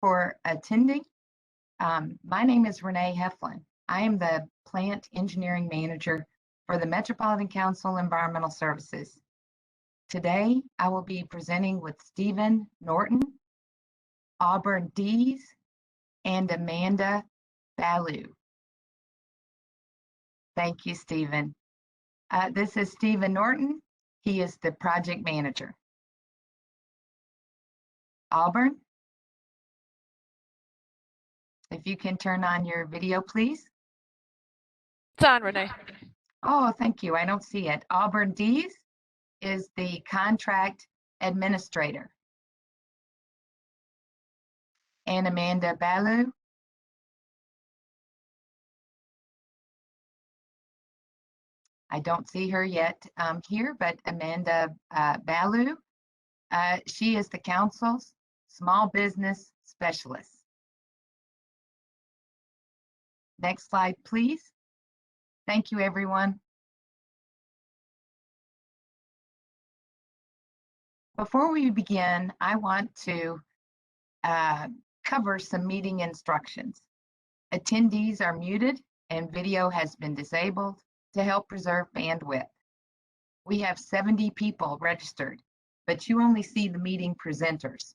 for attending. My name is Renee Heflin. I am the Plant Engineering Manager for the Metropolitan Council Environmental Services. Today, I will be presenting with Stephen Norton, Auburn Dees, and Amanda Ballou. Thank you, Stephen. This is Stephen Norton. He is the project manager. Auburn, if you can turn on your video, please. It's on, Renee. Oh, thank you. I don't see it. Auburn Dees is the contract administrator. And Amanda Ballou. I don't see her yet here, but Amanda Ballou, she is the council's small business specialist. Next slide, please. Thank you, everyone. Before we begin, I want to cover some meeting instructions. Attendees are muted and video has been disabled to help preserve bandwidth. We have 70 people registered, but you only see the meeting presenters.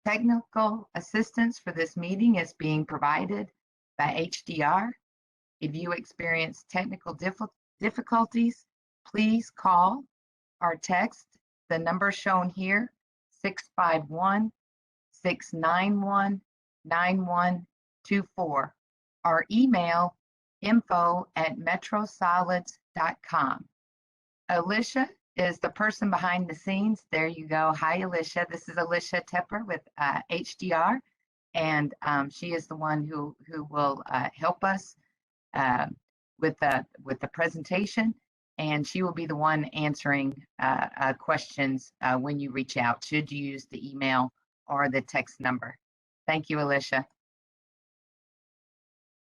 Technical assistance for this meeting is being provided by HDR. If you experience technical difficulties, please call or text the number shown here, 651-691-9124, or email info@metrosolids.com. Alicia is the person behind the scenes. There you go. Hi, Alicia. This is Alicia Tepper with HDR, and she is the one who will help us with the presentation, and she will be the one answering questions when you reach out, should you use the email or the text number. Thank you, Alicia.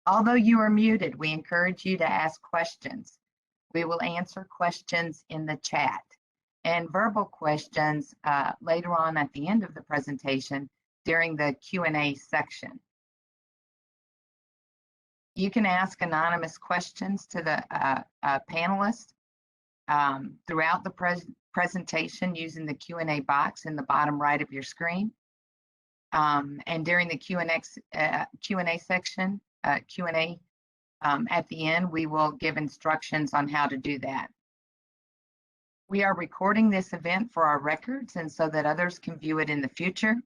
Although you are muted, we encourage you to ask questions. We will answer questions in the chat and verbal questions later on at the end of the presentation during the Q&A section. You can ask anonymous questions to the panelists throughout the presentation using the Q&A box in the bottom right of your screen. And during the Q&A section, at the end, we will give instructions on how to do that. We are recording this event for our records and so that others can view it in the future.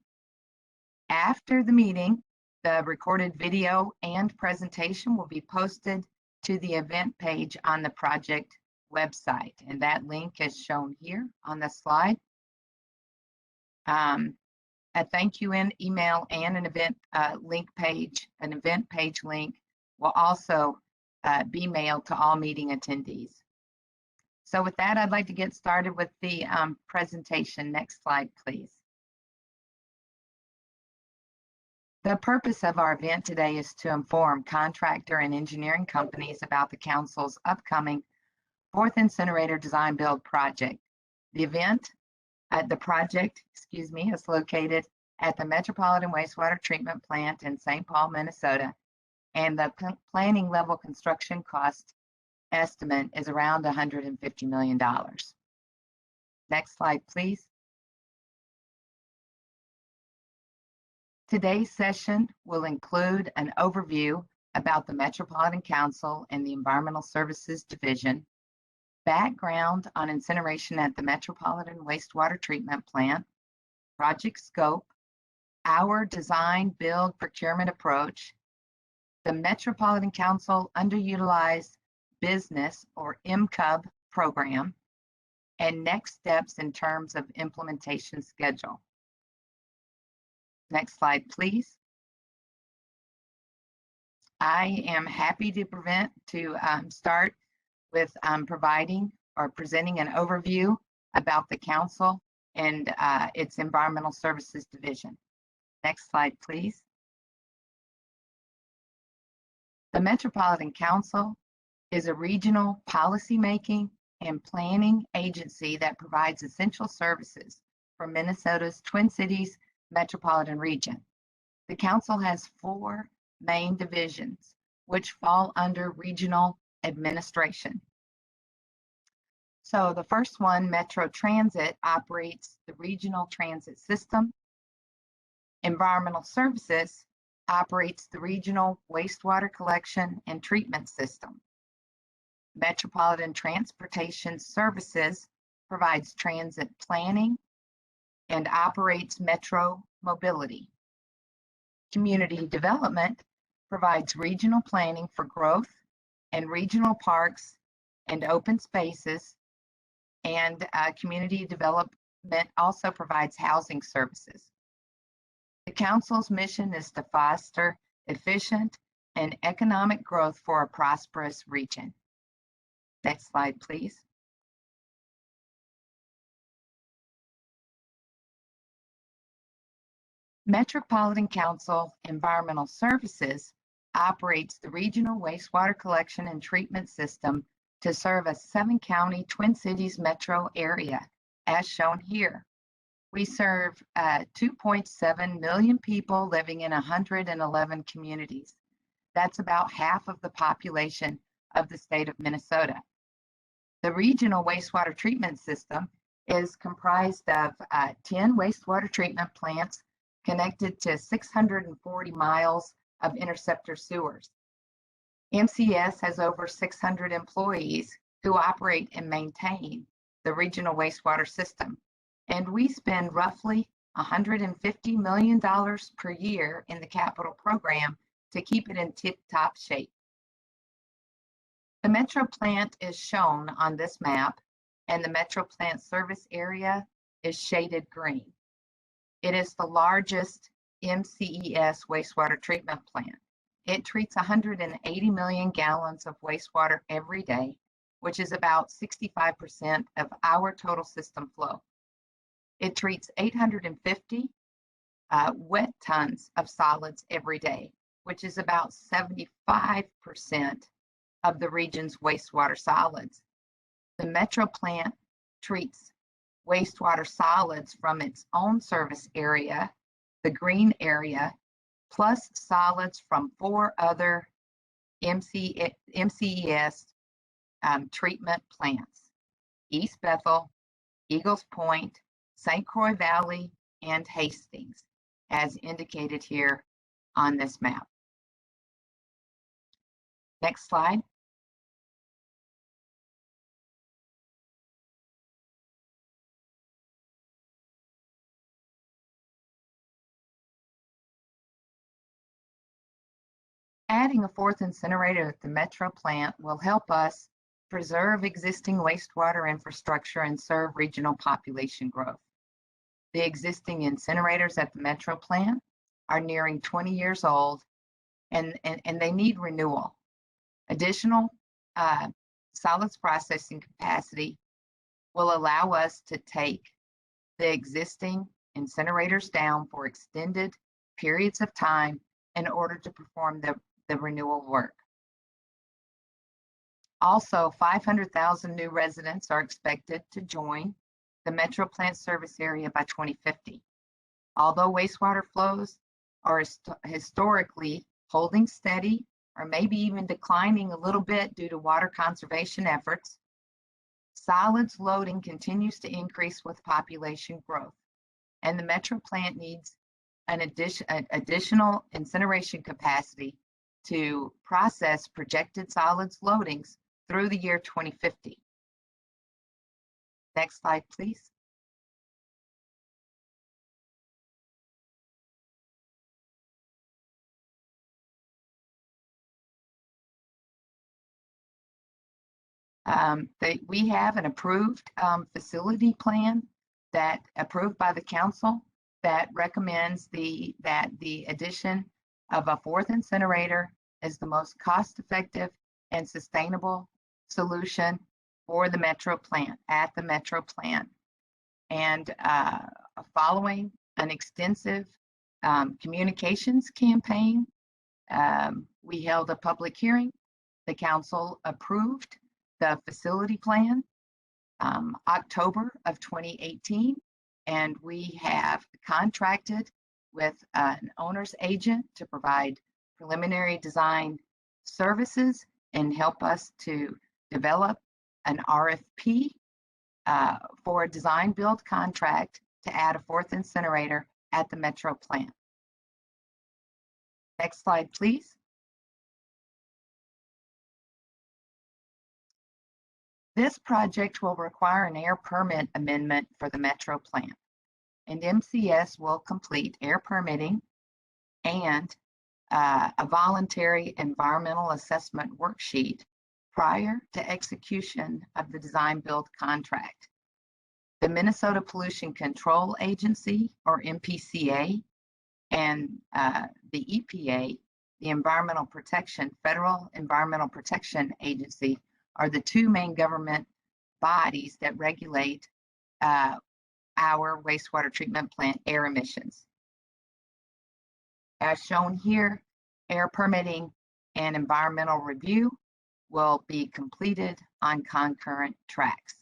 After the meeting, the recorded video and presentation will be posted to the event page on the project website, and that link is shown here on the slide. A thank you email and an event page link will also be mailed to all meeting attendees. So with that, I'd like to get started with the presentation. Next slide, please. The purpose of our event today is to inform contractor and engineering companies about the Council's upcoming Fourth Incinerator Design Build project. The project is located at the Metropolitan Wastewater Treatment Plant in St. Paul, Minnesota, and the planning level construction cost estimate is around $150 million. Next slide, please. Today's session will include an overview about the Metropolitan Council and the Environmental Services Division, background on incineration at the Metropolitan Wastewater Treatment Plant, project scope, our design, build, procurement approach, the Metropolitan Council underutilized business or Mcub program, and next steps in terms of implementation schedule. Next slide, please. I am happy to start with providing or presenting an overview about the Council and its Environmental Services Division. Next slide, please. The Metropolitan Council is a regional policymaking and planning agency that provides essential services for Minnesota's Twin Cities metropolitan region. The council has 4 main divisions, which fall under regional administration. So the first one, Metro Transit, operates the regional transit system. Environmental Services operates the regional wastewater collection and treatment system. Metropolitan Transportation Services provides transit planning and operates metro mobility. Community Development provides regional planning for growth and regional parks and open spaces, and community development also provides housing services. The council's mission is to foster efficient and economic growth for a prosperous region. Next slide, please. Metropolitan Council Environmental Services operates the regional wastewater collection and treatment system to serve a 7-county Twin Cities metro area, as shown here. We serve 2.7 million people living in 111 communities. That's about half of the population of the state of Minnesota. The regional wastewater treatment system is comprised of 10 wastewater treatment plants connected to 640 miles of interceptor sewers. MCES has over 600 employees who operate and maintain the regional wastewater system, and we spend roughly $150 million per year in the capital program to keep it in tip-top shape. The Metro plant is shown on this map, and the Metro plant service area is shaded green. It is the largest MCES wastewater treatment plant. It treats 180 million gallons of wastewater every day, which is about 65% of our total system flow. It treats 850 wet tons of solids every day, which is about 75% of the region's wastewater solids. The Metro plant treats wastewater solids from its own service area, the green area, plus solids from 4 other MCES treatment plants: East Bethel, Eagles Point, St. Croix Valley, and Hastings, as indicated here on this map. Next slide. Adding a 4th incinerator at the Metro plant will help us preserve existing wastewater infrastructure and serve regional population growth. The existing incinerators at the Metro plant are nearing 20 years old, and they need renewal. Additional solids processing capacity will allow us to take the existing incinerators down for extended periods of time in order to perform the renewal work. Also, 500,000 new residents are expected to join the Metro plant service area by 2050. Although wastewater flows are historically holding steady or maybe even declining a little bit due to water conservation efforts, solids loading continues to increase with population growth, and the Metro plant needs an additional incineration capacity to process projected solids loadings through the year 2050. Next slide, please. We have an approved facility plan that approved by the council that recommends that the addition of a 4th incinerator is the most cost-effective and sustainable solution for the Metro plant, at the Metro plant. And following an extensive communications campaign, we held a public hearing. The council approved the facility plan October of 2018, and we have contracted with an owner's agent to provide preliminary design services and help us to develop an RFP for a design build contract to add a fourth incinerator at the Metro plant. Next slide, please. This project will require an air permit amendment for the Metro plant, and MCES will complete air permitting and a voluntary environmental assessment worksheet prior to execution of the design build contract. The Minnesota Pollution Control Agency, or MPCA, and the EPA, the Federal Environmental Protection Agency, are the two main government bodies that regulate our wastewater treatment plant air emissions. As shown here, air permitting and environmental review will be completed on concurrent tracks.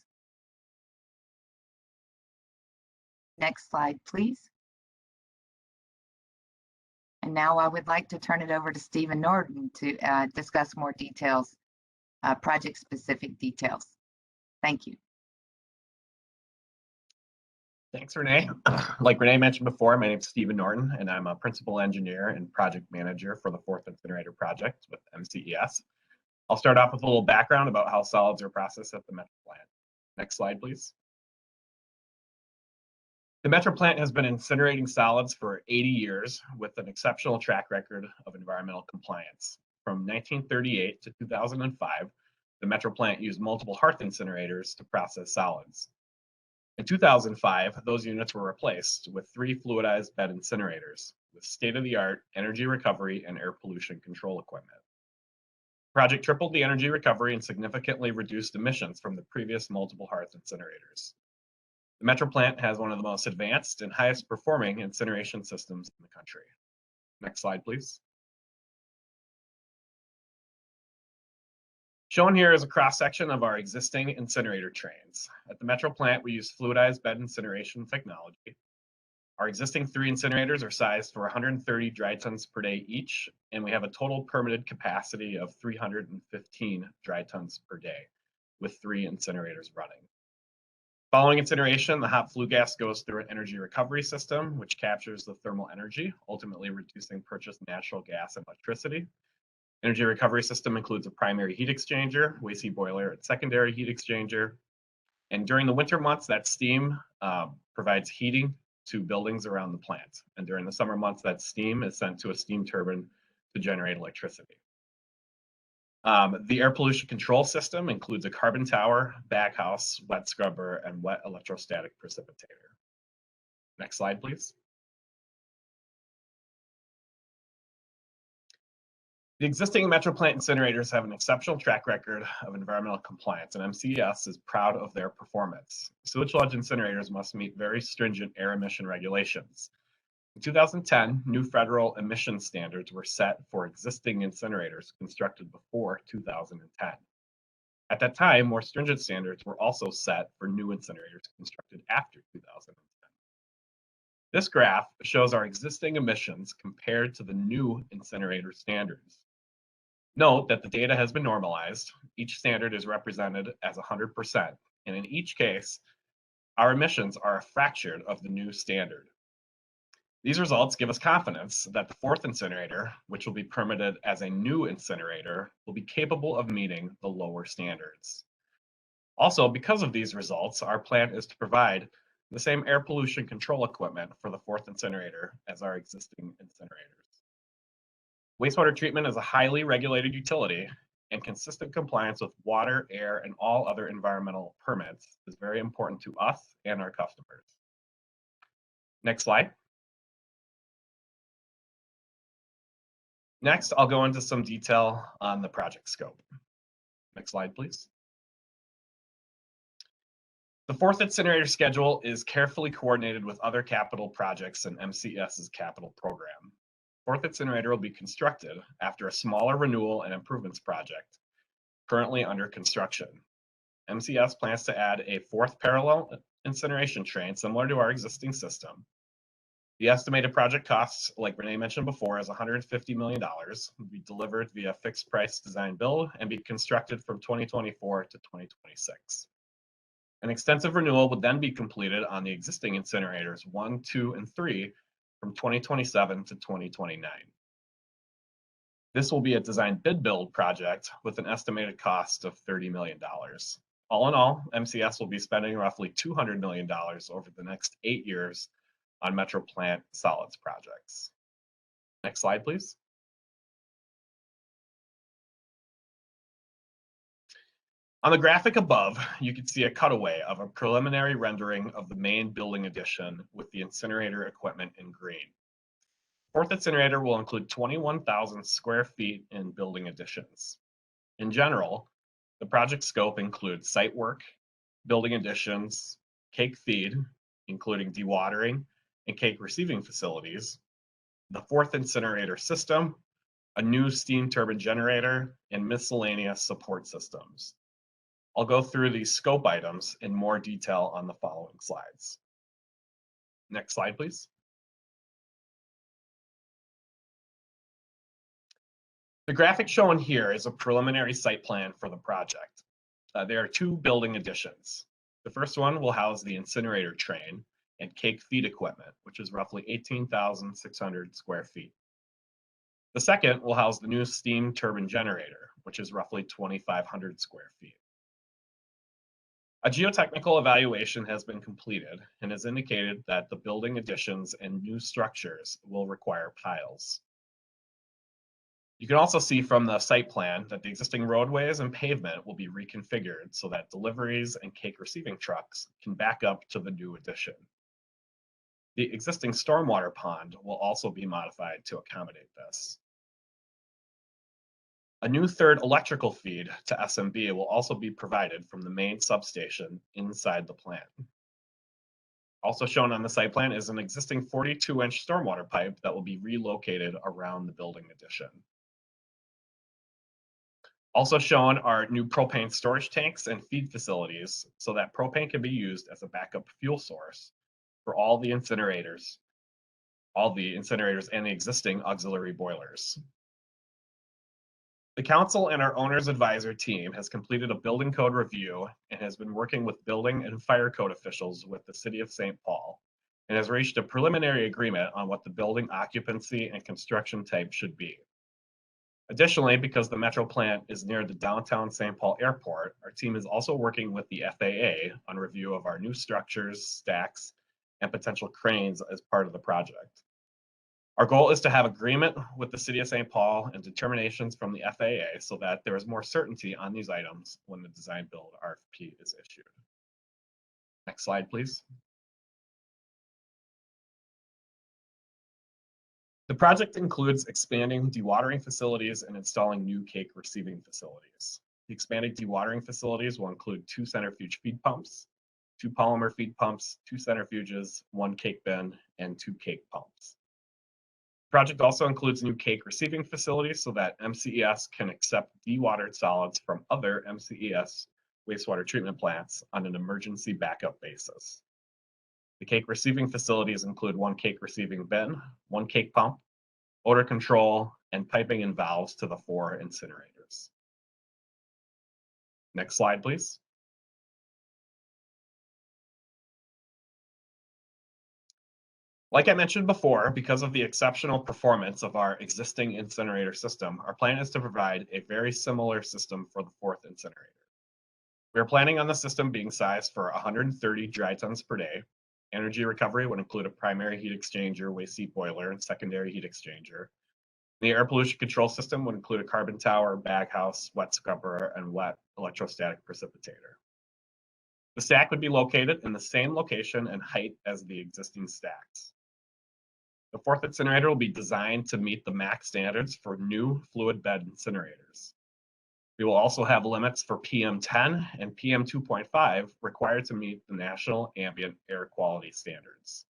Next slide, please. And now I would like to turn it over to Stephen Norton to discuss more details, project-specific details. Thank you. Thanks, Renee. Like Renee mentioned before, my name is Stephen Norton, and I'm a principal engineer and project manager for the Fourth Incinerator project with MCES. I'll start off with a little background about how solids are processed at the Metro plant. Next slide, please. The Metro plant has been incinerating solids for 80 years with an exceptional track record of environmental compliance. From 1938 to 2005, the Metro plant used multiple hearth incinerators to process solids. In 2005, those units were replaced with 3 fluidized bed incinerators with state-of-the-art energy recovery and air pollution control equipment. The project tripled the energy recovery and significantly reduced emissions from the previous multiple hearth incinerators. The Metro plant has one of the most advanced and highest performing incineration systems in the country. Next slide, please. Shown here is a cross-section of our existing incinerator trains. At the Metro plant, we use fluidized bed incineration technology. Our existing 3 incinerators are sized for 130 dry tons per day each, and we have a total permitted capacity of 315 dry tons per day, with 3 incinerators running. Following incineration, the hot flue gas goes through an energy recovery system, which captures the thermal energy, ultimately reducing purchased natural gas and electricity. Energy recovery system includes a primary heat exchanger, waste heat boiler, and secondary heat exchanger. And during the winter months, that steam provides heating to buildings around the plant. And during the summer months, that steam is sent to a steam turbine to generate electricity. The air pollution control system includes a carbon tower, baghouse, wet scrubber, and wet electrostatic precipitator. Next slide, please. The existing Metro plant incinerators have an exceptional track record of environmental compliance, and MCES is proud of their performance. Sewage sludge incinerators must meet very stringent air emission regulations. In 2010, new federal emission standards were set for existing incinerators constructed before 2010. At that time, more stringent standards were also set for new incinerators constructed after 2010. This graph shows our existing emissions compared to the new incinerator standards. Note that the data has been normalized. Each standard is represented as 100%, and in each case, our emissions are a fraction of the new standard. These results give us confidence that the fourth incinerator, which will be permitted as a new incinerator, will be capable of meeting the lower standards. Also, because of these results, our plan is to provide the same air pollution control equipment for the fourth incinerator as our existing incinerators. Wastewater treatment is a highly regulated utility, and consistent compliance with water, air, and all other environmental permits is very important to us and our customers. Next slide. Next, I'll go into some detail on the project scope. Next slide, please. The fourth incinerator schedule is carefully coordinated with other capital projects in MCES's capital program. Fourth incinerator will be constructed after a smaller renewal and improvements project currently under construction. MCES plans to add a fourth parallel incineration train similar to our existing system. The estimated project costs, like Renee mentioned before, is $150 million, will be delivered via fixed price design build and be constructed from 2024 to 2026. An extensive renewal would then be completed on the existing incinerators 1, 2, and 3 from 2027 to 2029. This will be a design bid build project with an estimated cost of $30 million. All in all, MCES will be spending roughly $200 million over the next 8 years on Metro Plant solids projects. Next slide, please. On the graphic above, you can see a cutaway of a preliminary rendering of the main building addition with the incinerator equipment in green. Fourth Incinerator will include 21,000 square feet in building additions. In general, the project scope includes site work, building additions, cake feed, including dewatering and cake receiving facilities, the Fourth Incinerator System, a new steam turbine generator, and miscellaneous support systems. I'll go through these scope items in more detail on the following slides. Next slide, please. The graphic shown here is a preliminary site plan for the project. There are 2 building additions. The first one will house the incinerator train and cake feed equipment, which is roughly 18,600 square feet. The second will house the new steam turbine generator, which is roughly 2,500 square feet. A geotechnical evaluation has been completed and has indicated that the building additions and new structures will require piles. You can also see from the site plan that the existing roadways and pavement will be reconfigured so that deliveries and cake receiving trucks can back up to the new addition. The existing stormwater pond will also be modified to accommodate this. A new third electrical feed to SMB will also be provided from the main substation inside the plant. Also shown on the site plan is an existing 42-inch stormwater pipe that will be relocated around the building addition. Also shown are new propane storage tanks and feed facilities so that propane can be used as a backup fuel source for all the incinerators and the existing auxiliary boilers. The council and our owner's advisor team has completed a building code review and has been working with building and fire code officials with the City of St. Paul and has reached a preliminary agreement on what the building occupancy and construction type should be. Additionally, because the Metro plant is near the downtown St. Paul airport, our team is also working with the FAA on review of our new structures, stacks, and potential cranes as part of the project. Our goal is to have agreement with the City of St. Paul and determinations from the FAA so that there is more certainty on these items when the design build RFP is issued. Next slide, please. The project includes expanding dewatering facilities and installing new cake receiving facilities. The expanded dewatering facilities will include 2 centrifuge feed pumps, 2 polymer feed pumps, 2 centrifuges, 1 cake bin, and 2 cake pumps. The project also includes new cake receiving facilities so that MCES can accept dewatered solids from other MCES wastewater treatment plants on an emergency backup basis. The cake receiving facilities include 1 cake receiving bin, 1 cake pump, odor control, and piping and valves to the 4 incinerators. Next slide, please. Like I mentioned before, because of the exceptional performance of our existing incinerator system, our plan is to provide a very similar system for the 4th incinerator. We are planning on the system being sized for 130 dry tons per day. Energy recovery would include a primary heat exchanger, waste heat boiler, and secondary heat exchanger. The air pollution control system would include a carbon tower, baghouse, wet scrubber, and wet electrostatic precipitator. The stack would be located in the same location and height as the existing stacks. The 4th incinerator will be designed to meet the MAC standards for new fluid bed incinerators. We will also have limits for PM10 and PM2.5 required to meet the National Ambient Air Quality Standards.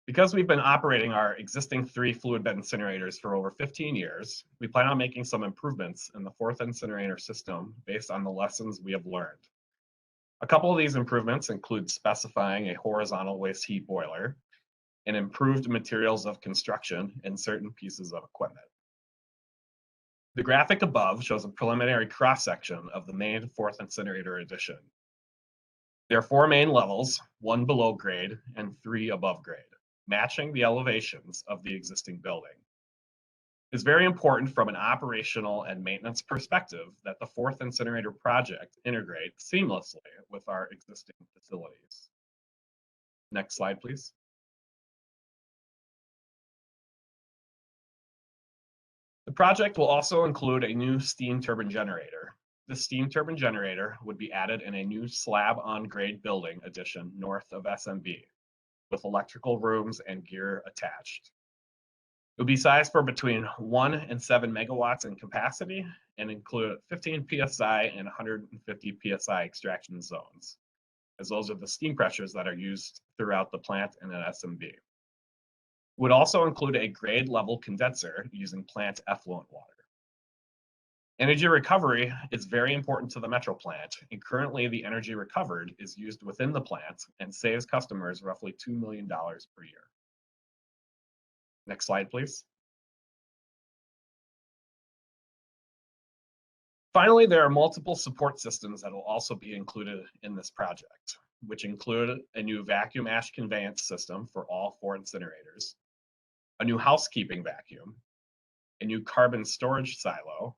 Because we've been operating our existing 3 fluid bed incinerators for over 15 years, we plan on making some improvements in the 4th incinerator system based on the lessons we have learned. A couple of these improvements include specifying a horizontal waste heat boiler and improved materials of construction and certain pieces of equipment. The graphic above shows a preliminary cross-section of the main Fourth Incinerator addition. There are 4 main levels, 1 below grade and 3 above grade, matching the elevations of the existing building. It's very important from an operational and maintenance perspective that the Fourth Incinerator project integrate seamlessly with our existing facilities. Next slide, please. The project will also include a new steam turbine generator. The steam turbine generator would be added in a new slab-on-grade building addition north of SMB, with electrical rooms and gear attached. It will be sized for between 1 and 7 megawatts in capacity and include 15 psi and 150 psi extraction zones, as those are the steam pressures that are used throughout the plant and at SMB. It would also include a grade level condenser using plant effluent water. Energy recovery is very important to the Metro plant, and currently the energy recovered is used within the plant and saves customers roughly $2 million per year. Next slide, please. Finally, there are multiple support systems that will also be included in this project, which include a new vacuum ash conveyance system for all 4 incinerators, a new housekeeping vacuum, a new carbon storage silo,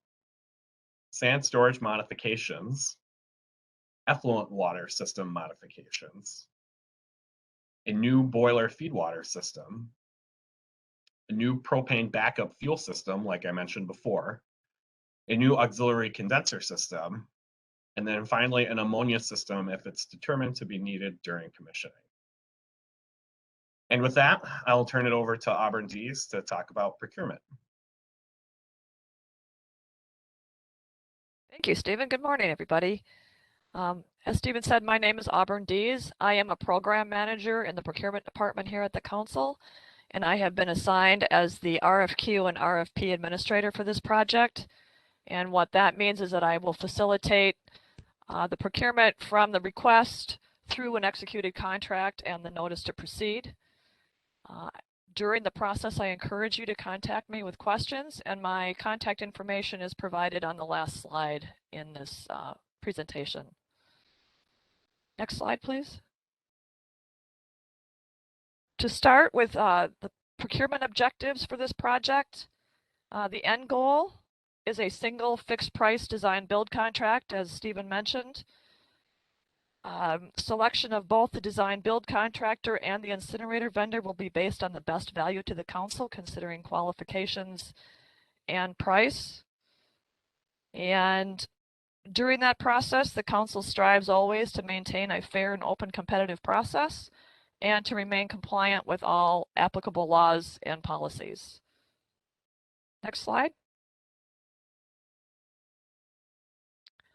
sand storage modifications, effluent water system modifications, a new boiler feed water system, a new propane backup fuel system, like I mentioned before, a new auxiliary condenser system, and then finally an ammonia system if it's determined to be needed during commissioning. And with that, I'll turn it over to Auburn Dees to talk about procurement. Thank you, Stephen. Good morning, everybody. As Stephen said, my name is Auburn Dees. I am a program manager in the procurement department here at the council, and I have been assigned as the RFQ and RFP administrator for this project. And what that means is that I will facilitate the procurement from the request through an executed contract and the notice to proceed. During the process, I encourage you to contact me with questions, and my contact information is provided on the last slide in this presentation. Next slide, please. To start with the procurement objectives for this project, the end goal is a single fixed price design build contract, as Stephen mentioned. Selection of both the design build contractor and the incinerator vendor will be based on the best value to the council, considering qualifications and price. And during that process, the council strives always to maintain a fair and open competitive process and to remain compliant with all applicable laws and policies. Next slide.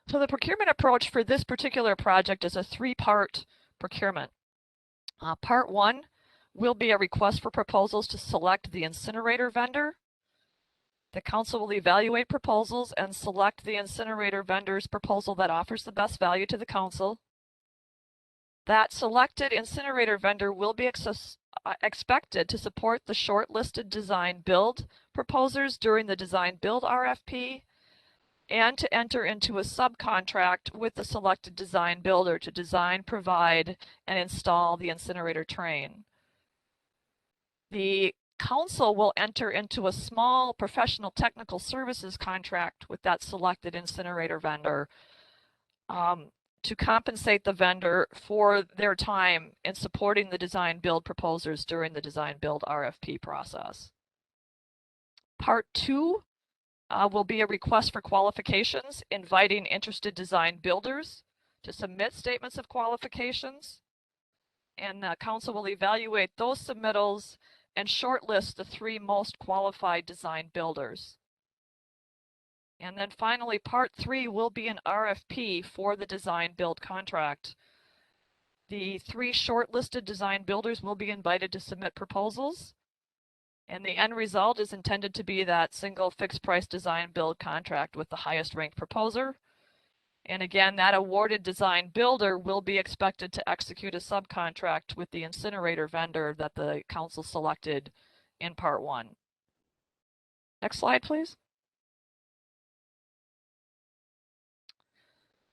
So the procurement approach for this particular project is a 3-part procurement. Part 1 will be a request for proposals to select the incinerator vendor. The council will evaluate proposals and select the incinerator vendor's proposal that offers the best value to the council. That selected incinerator vendor will be expected to support the shortlisted design build proposers during the design build RFP, and to enter into a subcontract with the selected design builder to design, provide, and install the incinerator train. The council will enter into a small professional technical services contract with that selected incinerator vendor to compensate the vendor for their time in supporting the design build proposers during the design build RFP process. Part 2 will be a request for qualifications, inviting interested design builders to submit statements of qualifications. And the council will evaluate those submittals and shortlist the 3 most qualified design builders. And then finally, part 3 will be an RFP for the design build contract. The 3 shortlisted design builders will be invited to submit proposals, and the end result is intended to be that single fixed price design build contract with the highest ranked proposer. And again, that awarded design builder will be expected to execute a subcontract with the incinerator vendor that the council selected in part 1. Next slide, please.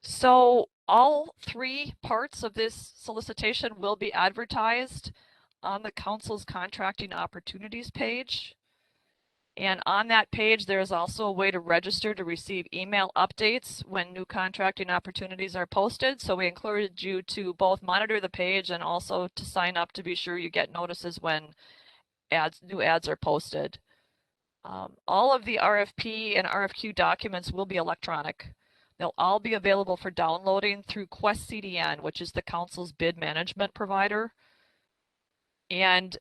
So all 3 parts of this solicitation will be advertised on the council's contracting opportunities page. And on that page, there's also a way to register to receive email updates when new contracting opportunities are posted. So we encourage you to both monitor the page and also to sign up to be sure you get notices when new ads are posted. All of the RFP and RFQ documents will be electronic. They'll all be available for downloading through Quest CDN, which is the council's bid management provider. And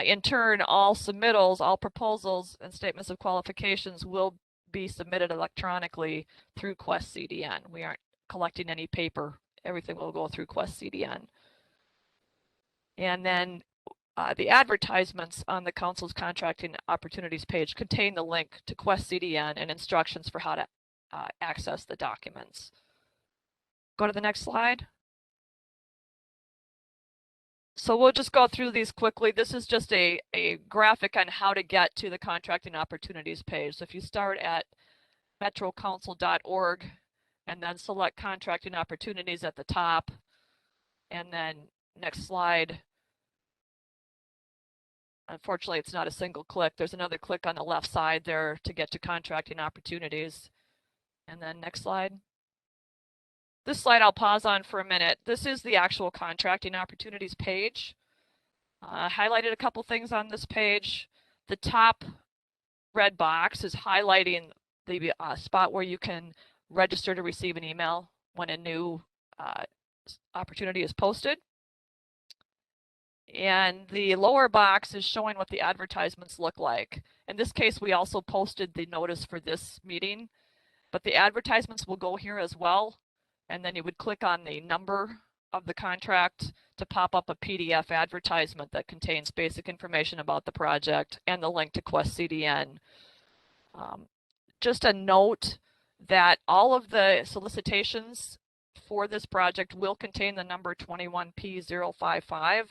in turn, all submittals, all proposals, and statements of qualifications will be submitted electronically through Quest CDN. We aren't collecting any paper. Everything will go through Quest CDN. And then the advertisements on the council's contracting opportunities page contain the link to Quest CDN and instructions for how to access the documents. Go to the next slide. So we'll just go through these quickly. This is just a graphic on how to get to the contracting opportunities page. So if you start at metrocouncil.org and then select contracting opportunities at the top, and then next slide. Unfortunately, it's not a single click. There's another click on the left side there to get to contracting opportunities. And then next slide. This slide I'll pause on for a minute. This is the actual contracting opportunities page. Highlighted a couple things on this page. The top red box is highlighting the spot where you can register to receive an email when a new opportunity is posted. And the lower box is showing what the advertisements look like. In this case, we also posted the notice for this meeting, but the advertisements will go here as well. And then you would click on the number of the contract to pop up a PDF advertisement that contains basic information about the project and the link to Quest CDN. Just a note that all of the solicitations for this project will contain the number 21P055.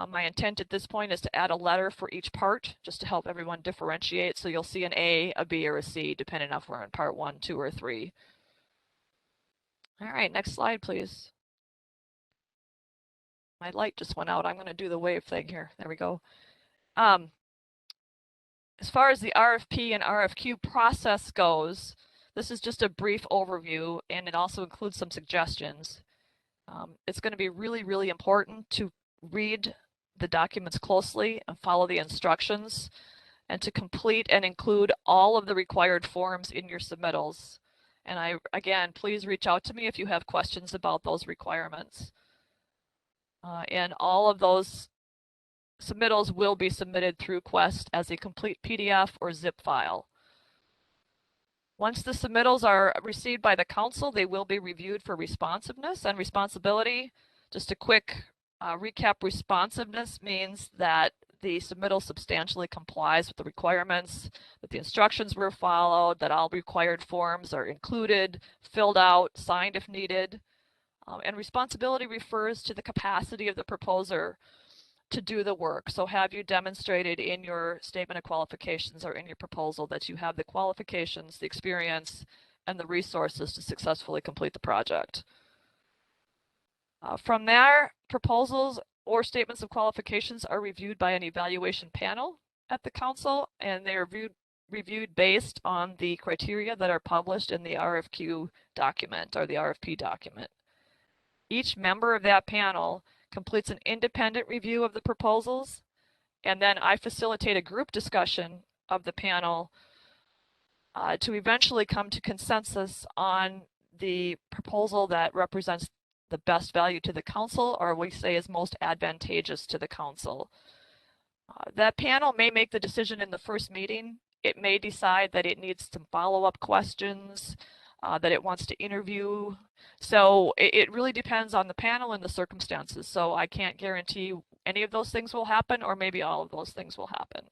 My intent at this point is to add a letter for each part just to help everyone differentiate. So you'll see an A, a B, or a C, depending on if we're in part 1, 2, or 3. All right, next slide, please. My light just went out. I'm going to do the wave thing here. There we go. As far as the RFP and RFQ process goes, this is just a brief overview, and it also includes some suggestions. It's going to be really, really important to read the documents closely and follow the instructions, and to complete and include all of the required forms in your submittals. And again, please reach out to me if you have questions about those requirements. And all of those submittals will be submitted through Quest as a complete PDF or zip file. Once the submittals are received by the council, they will be reviewed for responsiveness and responsibility. Just a quick recap: responsiveness means that the submittal substantially complies with the requirements, that the instructions were followed, that all required forms are included, filled out, signed if needed. And responsibility refers to the capacity of the proposer to do the work. So have you demonstrated in your statement of qualifications or in your proposal that you have the qualifications, the experience, and the resources to successfully complete the project? From there, proposals or statements of qualifications are reviewed by an evaluation panel at the council, and they are reviewed based on the criteria that are published in the RFQ document or the RFP document. Each member of that panel completes an independent review of the proposals, and then I facilitate a group discussion of the panel to eventually come to consensus on the proposal that represents the best value to the council, or we say is most advantageous to the council. That panel may make the decision in the first meeting. It may decide that it needs some follow-up questions, that it wants to interview. So it really depends on the panel and the circumstances. So I can't guarantee any of those things will happen, or maybe all of those things will happen.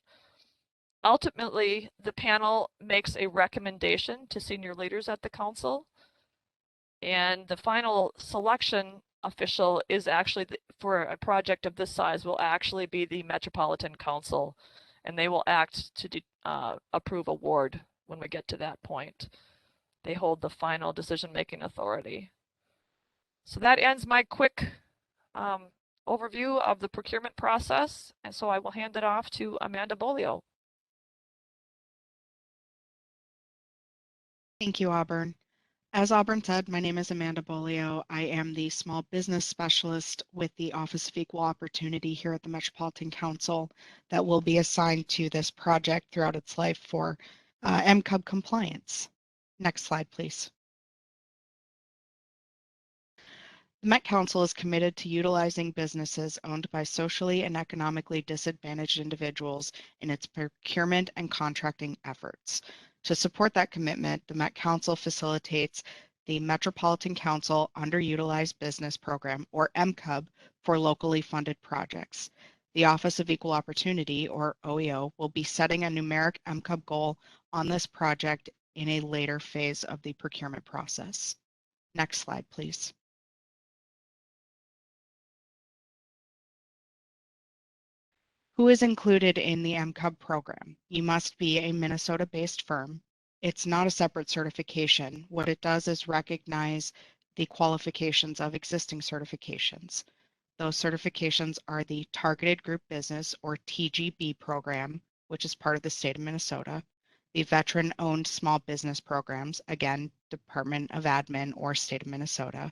Ultimately, the panel makes a recommendation to senior leaders at the council, And the final selection official is actually, for a project of this size, will actually be the Metropolitan Council, and they will act to approve award when we get to that point. They hold the final decision-making authority. So that ends my quick overview of the procurement process, and so I will hand it off to Amanda Bolio. Thank you, Auburn. As Auburn said, my name is Amanda Bolio. I am the Small Business Specialist with the Office of Equal Opportunity here at the Metropolitan Council that will be assigned to this project throughout its life for Mcub compliance. Next slide, please. The Met Council is committed to utilizing businesses owned by socially and economically disadvantaged individuals in its procurement and contracting efforts. To support that commitment, the Met Council facilitates the Metropolitan Council Underutilized Business Program, or MCUB, for locally funded projects. The Office of Equal Opportunity, or OEO, will be setting a numeric MCUB goal on this project in a later phase of the procurement process. Next slide, please. Who is included in the Mcub program? You must be a Minnesota-based firm. It's not a separate certification. What it does is recognize the qualifications of existing certifications. Those certifications are the Targeted Group Business, or TGB program, which is part of the state of Minnesota, the Veteran-Owned Small Business Programs, again, Department of Admin or state of Minnesota,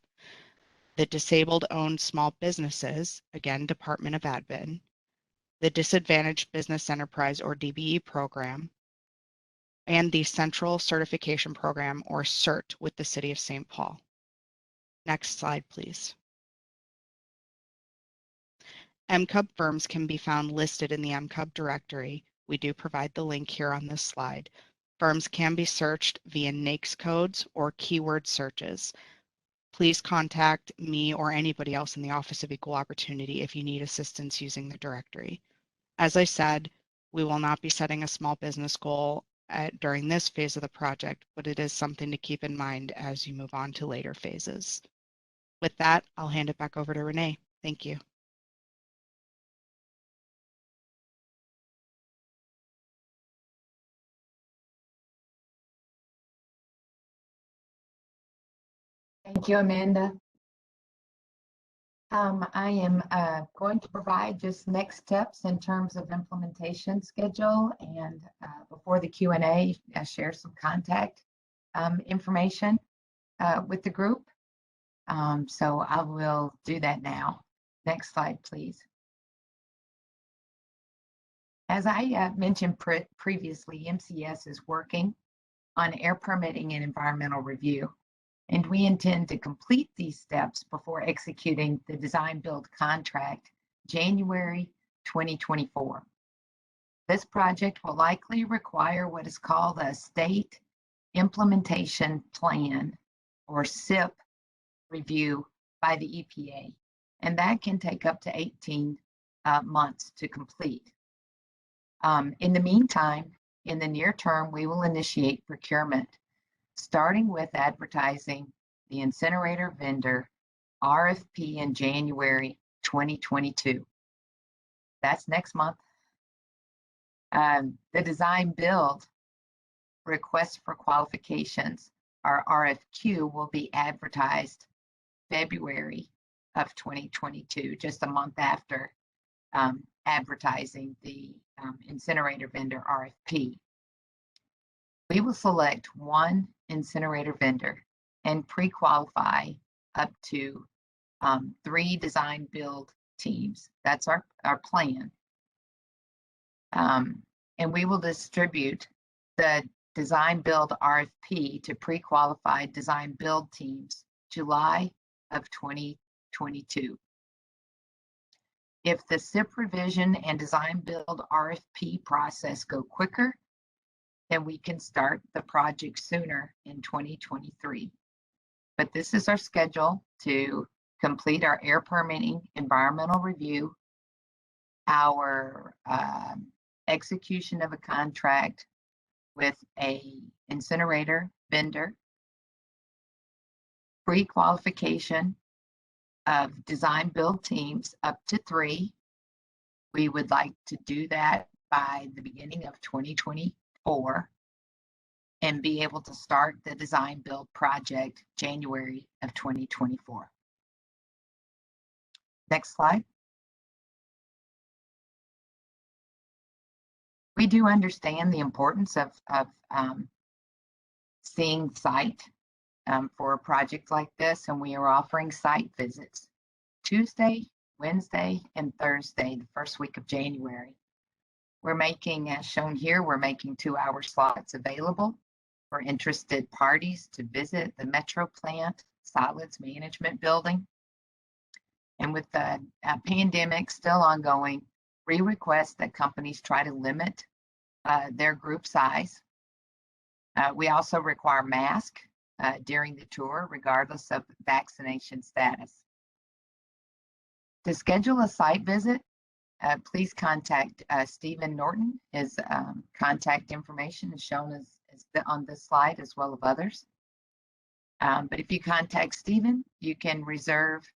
the Disabled-Owned Small Businesses, again, Department of Admin, the Disadvantaged Business Enterprise, or DBE program, and the Central Certification Program, or CERT, with the City of St. Paul. Next slide, please. Mcub firms can be found listed in the Mcub Directory. We do provide the link here on this slide. Firms can be searched via NAICS codes or keyword searches. Please contact me or anybody else in the Office of Equal Opportunity if you need assistance using the directory. As I said, we will not be setting a small business goal during this phase of the project, but it is something to keep in mind as you move on to later phases. With that, I'll hand it back over to Renee. Thank you. Thank you, Amanda. I am going to provide just next steps in terms of implementation schedule, and before the Q&A, share some contact information with the group. So I will do that now. Next slide, please. As I mentioned previously, MCES is working on air permitting and environmental review, and we intend to complete these steps before executing the design build contract January 2024. This project will likely require what is called a State Implementation Plan, or SIP, review by the EPA, and that can take up to 18 months to complete. In the meantime, in the near term, we will initiate procurement, starting with advertising the incinerator vendor RFP in January 2022. That's next month. The design build request for qualifications, our RFQ, will be advertised February of 2022, just a month after advertising the incinerator vendor RFP. We will select one incinerator vendor and pre-qualify up to 3 design build teams. That's our plan. And we will distribute the design build RFP to pre-qualified design build teams July of 2022. If the SIP revision and design build RFP process go quicker, then we can start the project sooner in 2023. But this is our schedule to complete our air permitting environmental review, our execution of a contract with a incinerator vendor, pre-qualification of design build teams up to 3. We would like to do that by the beginning of 2024 and be able to start the design build project January of 2024. Next slide. We do understand the importance of seeing site for a project like this, and we are offering site visits Tuesday, Wednesday, and Thursday, the first week of January. We're making, as shown here, we're making 2-hour slots available for interested parties to visit the Metro Plant Solids Management Building. And with the pandemic still ongoing, we request that companies try to limit their group size. We also require masks during the tour, regardless of vaccination status. To schedule a site visit, please contact Stephen Norton. His contact information is shown on this slide, as well as others. But if you contact Stephen, you can reserve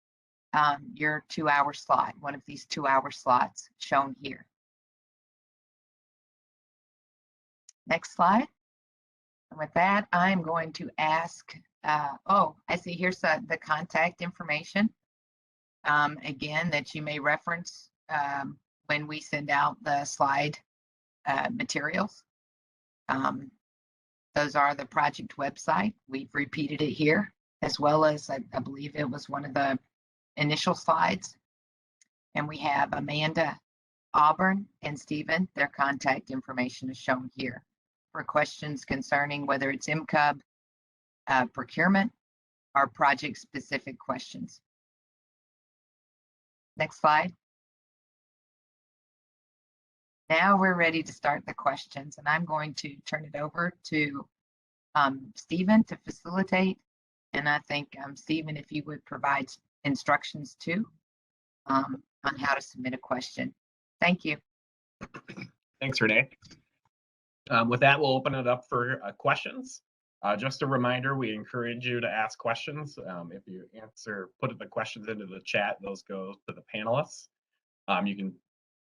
your 2-hour slot, one of these 2-hour slots shown here. Next slide. And with that, I'm going to ask, oh, I see here's the contact information, again, that you may reference when we send out the slide materials. Those are the project website. We've repeated it here, as well as I believe it was one of the initial slides. And we have Amanda, Auburn, and Stephen. Their contact information is shown here for questions concerning whether it's MCUB, procurement, or project-specific questions. Next slide. Now we're ready to start the questions, and I'm going to turn it over to Stephen to facilitate. And I think, Stephen, if you would provide instructions too on how to submit a question. Thank you. Thanks, Renee. With that, we'll open it up for questions. Just a reminder, we encourage you to ask questions. If you put the questions into the chat, those go to the panelists. You can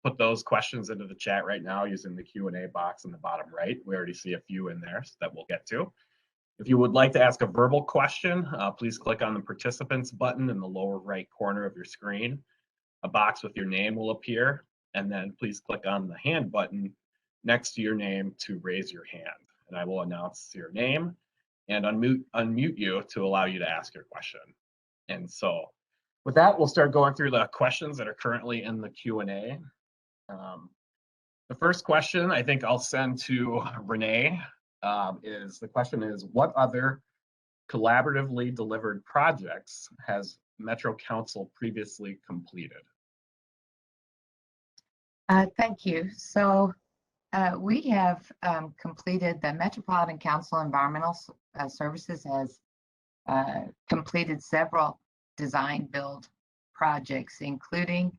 put those questions into the chat right now using the Q&A box in the bottom right. We already see a few in there that we'll get to. If you would like to ask a verbal question, please click on the participants button in the lower right corner of your screen. A box with your name will appear, and then please click on the hand button next to your name to raise your hand. And I will announce your name and unmute you to allow you to ask your question. And so with that, we'll start going through the questions that are currently in the Q&A. The first question I think I'll send to Renee. The question is, what other collaboratively delivered projects has Metro Council previously completed? Thank you. So we have completed the Metropolitan Council Environmental Services has completed several design build projects, including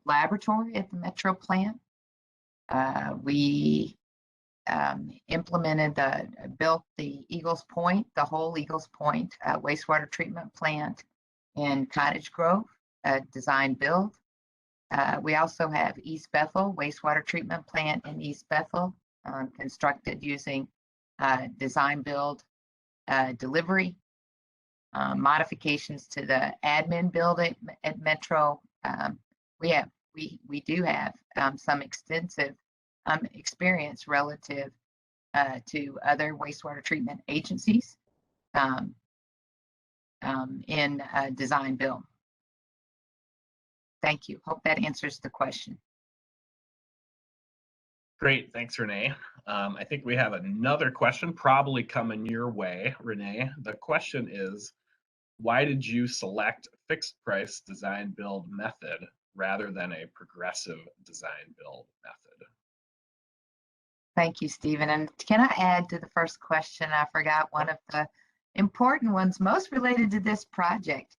laboratory at the Metro plant. We built the Eagles Point, the whole Eagles Point wastewater treatment plant in Cottage Grove, design build. We also have East Bethel wastewater treatment plant in East Bethel, constructed using design build delivery. Modifications to the admin building at Metro. We do have some extensive experience relative to other wastewater treatment agencies in design build. Thank you. Hope that answers the question. Great, thanks, Renee. I think we have another question probably coming your way, Renee. The question is, why did you select fixed price design build method rather than a progressive design build method? Thank you, Stephen. And can I add to the first question? I forgot one of the important ones most related to this project.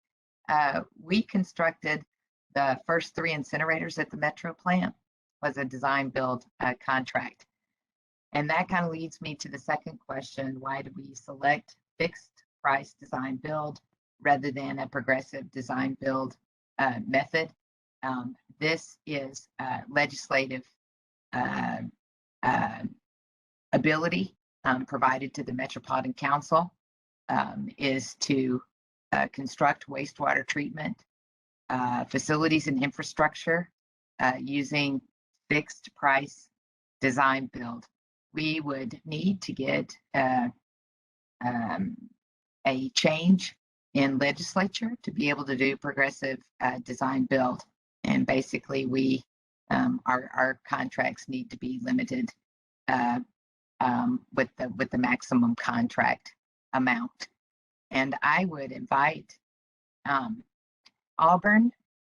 We constructed the first 3 incinerators at the Metro plant was a design build contract. And that kind of leads me to the second question. Why did we select fixed price design build rather than a progressive design build method. This is legislative ability provided to the Metropolitan Council is to construct wastewater treatment facilities and infrastructure using fixed price design build. We would need to get a change in legislature to be able to do progressive design build. And basically our contracts need to be limited with the maximum contract amount. And I would invite Auburn,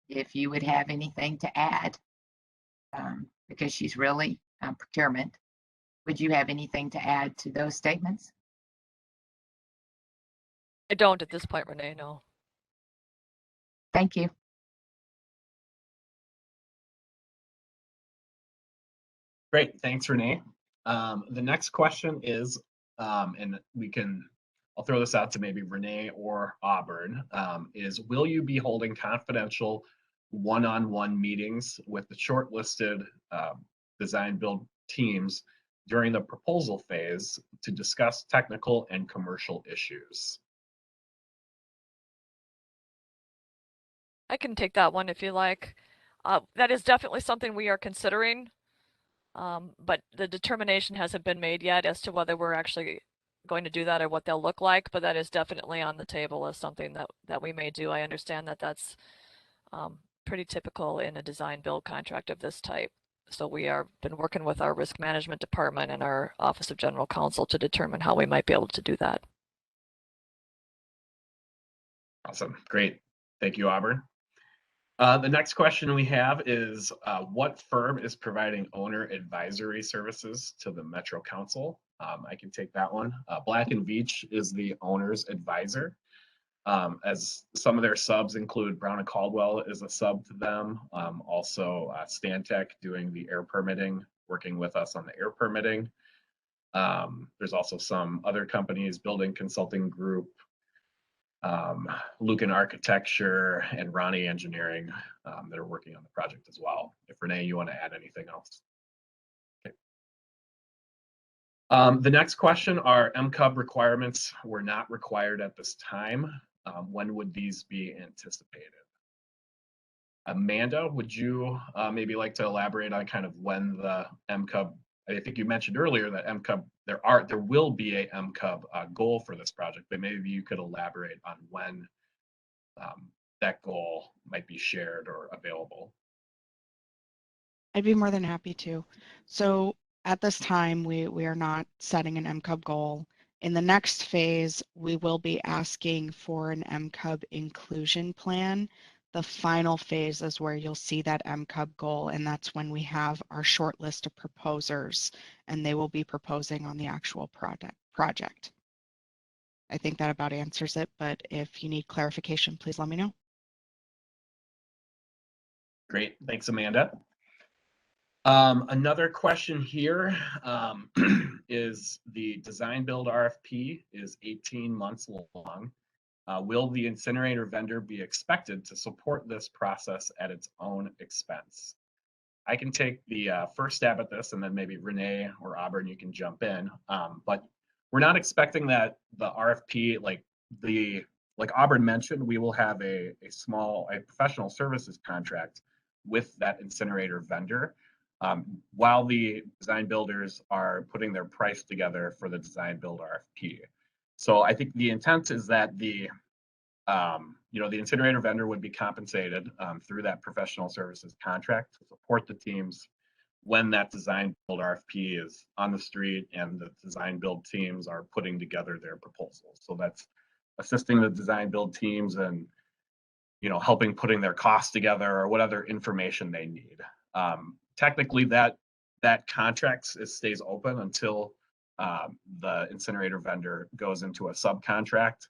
if you would have anything to add, because she's really procurement. Would you have anything to add to those statements? I don't at this point, Renee, no. Thank you. Great, thanks, Renee. The next question is, and I'll throw this out to maybe Renee or Auburn, is will you be holding confidential one-on-one meetings with the shortlisted design build teams during the proposal phase to discuss technical and commercial issues? I can take that one if you like. That is definitely something we are considering, but the determination hasn't been made yet as to whether we're actually going to do that or what they'll look like, but that is definitely on the table as something that we may do. I understand that that's pretty typical in a design build contract of this type. So we are been working with our risk management department and our Office of General Counsel to determine how we might be able to do that. Awesome, great. Thank you, Auburn. The next question we have is, what firm is providing owner advisory services to the Metro Council? I can take that one. Black & Veatch is the owner's advisor. As some of their subs include Brown & Caldwell is a sub to them. Also Stantec doing the air permitting, working with us on the air permitting. There's also some other companies, Building Consulting Group, Lucan Architecture, and Ronnie Engineering that are working on the project as well. If Renee, you want to add anything else? Okay. The next question are MCUB requirements were not required at this time. When would these be anticipated? Amanda, would you maybe like to elaborate on kind of when the MCUB, I think you mentioned earlier that MCUB, there will be a MCUB goal for this project, but maybe you could elaborate on when that goal might be shared or available. I'd be more than happy to. So at this time, we are not setting an MCUB goal. In the next phase, we will be asking for an MCUB inclusion plan. The final phase is where you'll see that MCUB goal, and that's when we have our short list of proposers, and they will be proposing on the actual project. I think that about answers it, but if you need clarification, please let me know. Great, thanks, Amanda. Another question here is the design build RFP is 18 months long. Will the incinerator vendor be expected to support this process at its own expense? I can take the first stab at this, and then maybe Renee or Auburn, you can jump in. But we're not expecting that the RFP, like Auburn mentioned, we will have a professional services contract with that incinerator vendor while the design builders are putting their price together for the design build RFP. So I think the intent is that the incinerator vendor would be compensated through that professional services contract to support the teams when that design build RFP is on the street and the design build teams are putting together their proposals. So that's assisting the design build teams and helping putting their costs together or what other information they need. Technically, that contract stays open until the incinerator vendor goes into a subcontract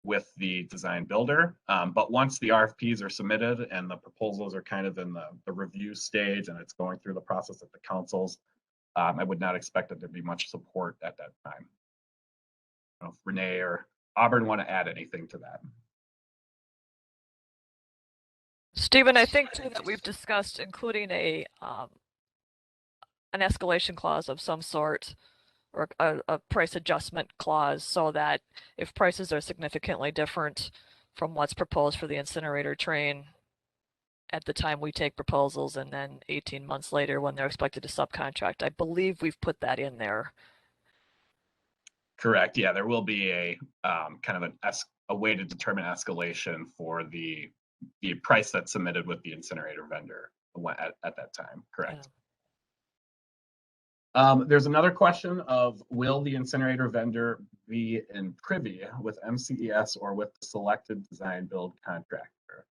with the design builder. But once the RFPs are submitted and the proposals are kind of in the review stage and it's going through the process at the councils, I would not expect that there'd be much support at that time. I don't know if Renee or Auburn want to add anything to that? Stephen, I think too that we've discussed including an escalation clause of some sort, or a price adjustment clause, so that if prices are significantly different from what's proposed for the incinerator train at the time we take proposals, and then 18 months later when they're expected to subcontract, I believe we've put that in there. Correct. Yeah, there will be a kind of a way to determine escalation for the price that's submitted with the incinerator vendor at that time. Correct. Yeah. There's another question of, will the incinerator vendor be in privy with MCES or with the selected design build contractor?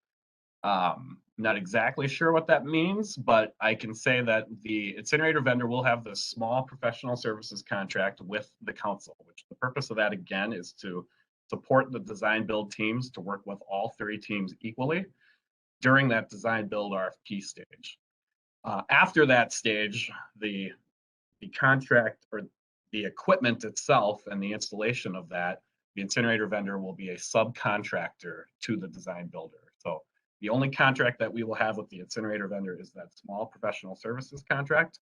Not exactly sure what that means, but I can say that the incinerator vendor will have the small professional services contract with the council, which the purpose of that again is to support the design build teams to work with all 3 teams equally during that design build RFP stage. After that stage, the contract or the equipment itself and the installation of that, the incinerator vendor will be a subcontractor to the design builder. So the only contract that we will have with the incinerator vendor is that small professional services contract.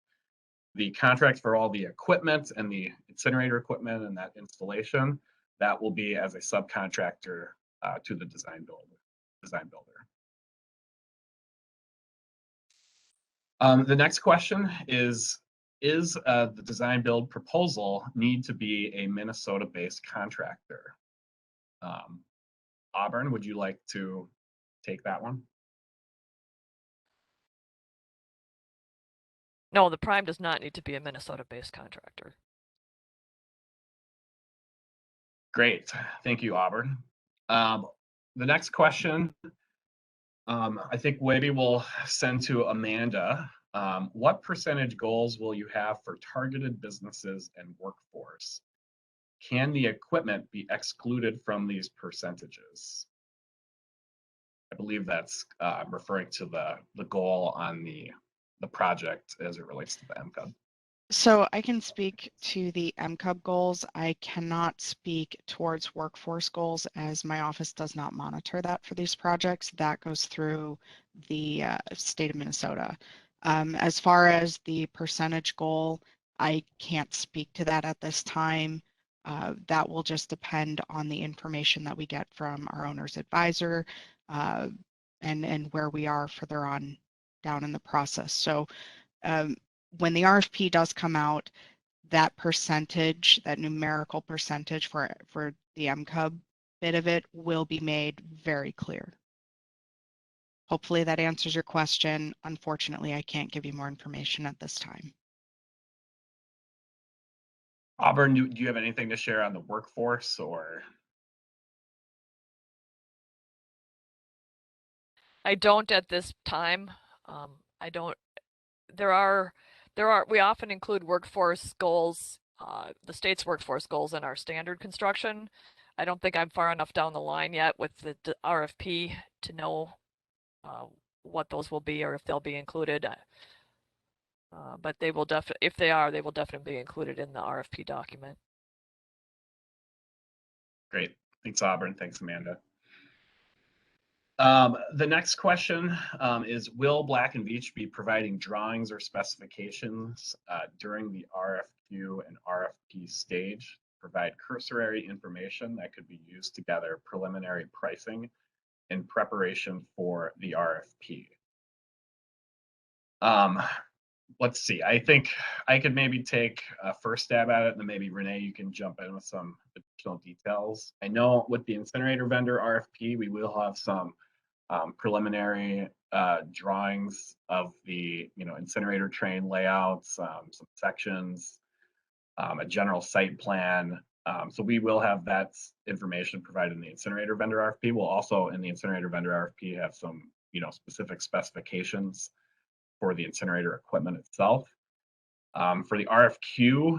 The contract for all the equipment and the incinerator equipment and that installation, that will be as a subcontractor to the design builder. The next question is the design build proposal need to be a Minnesota-based contractor? Auburn, would you like to take that one? No, the prime does not need to be a Minnesota-based contractor. Great, thank you, Auburn. The next question, I think maybe we'll send to Amanda. What percentage goals will you have for targeted businesses and workforce? Can the equipment be excluded from these percentages? I believe that's referring to the goal on the project as it relates to the MCUB. So I can speak to the MCUB goals. I cannot speak towards workforce goals as my office does not monitor that for these projects. That goes through the state of Minnesota. As far as the percentage goal, I can't speak to that at this time. That will just depend on the information that we get from our owner's advisor and where we are further on down in the process. So when the RFP does come out, that percentage, that numerical percentage for the MCUB bit of it will be made very clear. Hopefully that answers your question. Unfortunately, I can't give you more information at this time. Auburn, do you have anything to share on the workforce or? I don't at this time. I don't. We often include workforce goals, the state's workforce goals in our standard construction. I don't think I'm far enough down the line yet with the RFP to know what those will be or if they'll be included. But they will if they are, they will definitely be included in the RFP document. Great, thanks Auburn, thanks Amanda. The next question is, will Black & Veatch be providing drawings or specifications during the RFQ and RFP stage, provide cursory information that could be used to gather preliminary pricing in preparation for the RFP? Let's see, I think I could maybe take a first stab at it, and then maybe Renee, you can jump in with some additional details. I know with the incinerator vendor RFP, we will have some preliminary drawings of the incinerator train layouts, some sections, a general site plan. So we will have that information provided in the incinerator vendor RFP. We'll also in the incinerator vendor RFP have some specific specifications for the incinerator equipment itself. For the RFQ,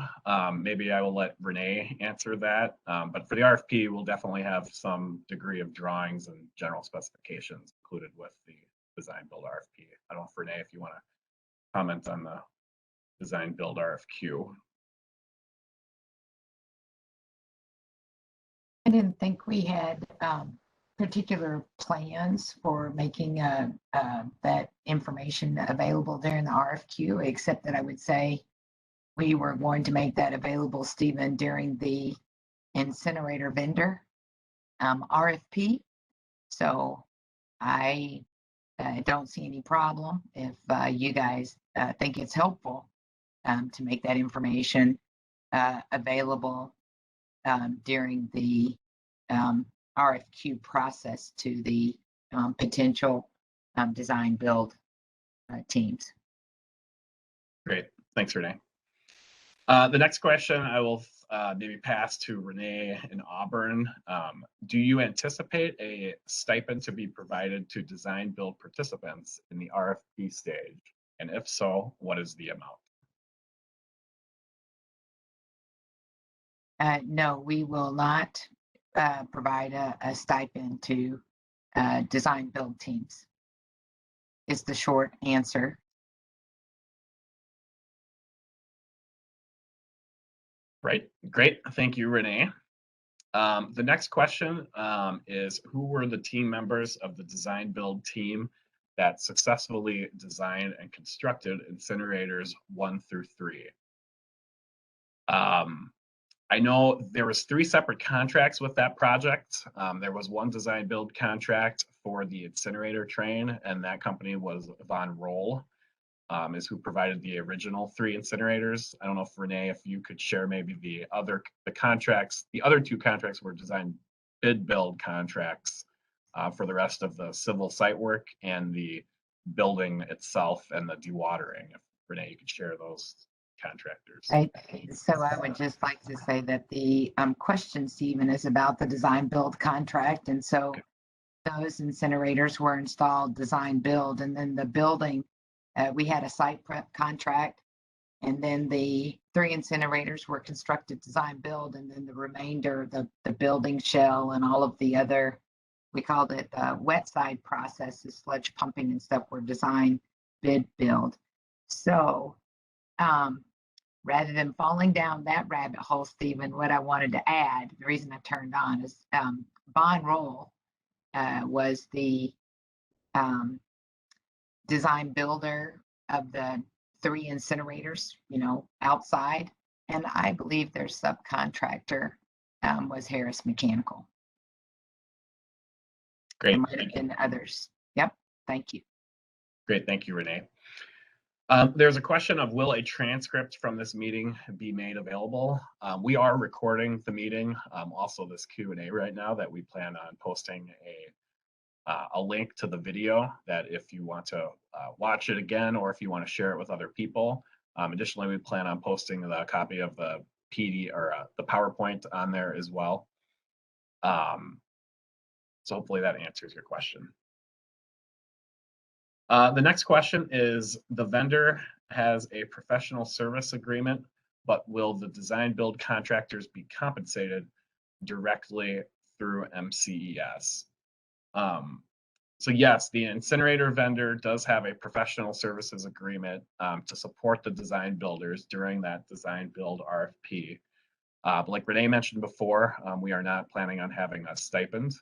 maybe I will let Renee answer that. But for the RFP, we'll definitely have some degree of drawings and general specifications included with the design build RFP. I don't know if Renee, if you want to comment on the design build RFQ. didn't think we had particular plans for making that information available during the RFQ, except that I would say we were going to make that available, Stephen, during the incinerator vendor RFP. So I don't see any problem if you guys think it's helpful to make that information available during the RFQ process to the potential design build teams. Great, thanks, Renee. The next question I will maybe pass to Renee in Auburn. Do you anticipate a stipend to be provided to design build participants in the RFP stage? And if so, what is the amount? No, we will not provide a stipend to design build teams, is the short answer. Right, great, thank you, Renee. The next question is, who were the team members of the design build team that successfully designed and constructed incinerators 1 through 3? I know there was 3 separate contracts with that project. There was one design build contract for the incinerator train, and that company was Von Roll, is who provided the original 3 incinerators. I don't know if Renee, if you could share maybe the other 2 contracts were design bid build contracts for the rest of the civil site work and the building itself and the dewatering. If Renee, you could share those contractors. So I would just like to say that the question, Stephen, is about the design build contract. And so those incinerators were installed design build, and then the building, we had a site prep contract, and then the 3 incinerators were constructed design build, and then the remainder, the building shell and all of the other, we called it wet side processes, sludge pumping and stuff, were design bid build. So rather than falling down that rabbit hole, Stephen, what I wanted to add, the reason I turned on is Von Roll was the design builder of the 3 incinerators, outside. And I believe their subcontractor was Harris Mechanical. Great. There might have been others. Yep. Thank you. Great. Thank you, Renee. There's a question of, will a transcript from this meeting be made available? We are recording the meeting, also this Q&A right now, that we plan on posting a link to the video, that if you want to watch it again, or if you want to share it with other people. Additionally, we plan on posting the copy of the PD or the PowerPoint on there as well. So hopefully that answers your question. The next question is, the vendor has a professional service agreement, but will the design build contractors be compensated directly through MCES? So yes, the incinerator vendor does have a professional services agreement to support the design builders during that design build RFP. But like Renee mentioned before, we are not planning on having a stipend.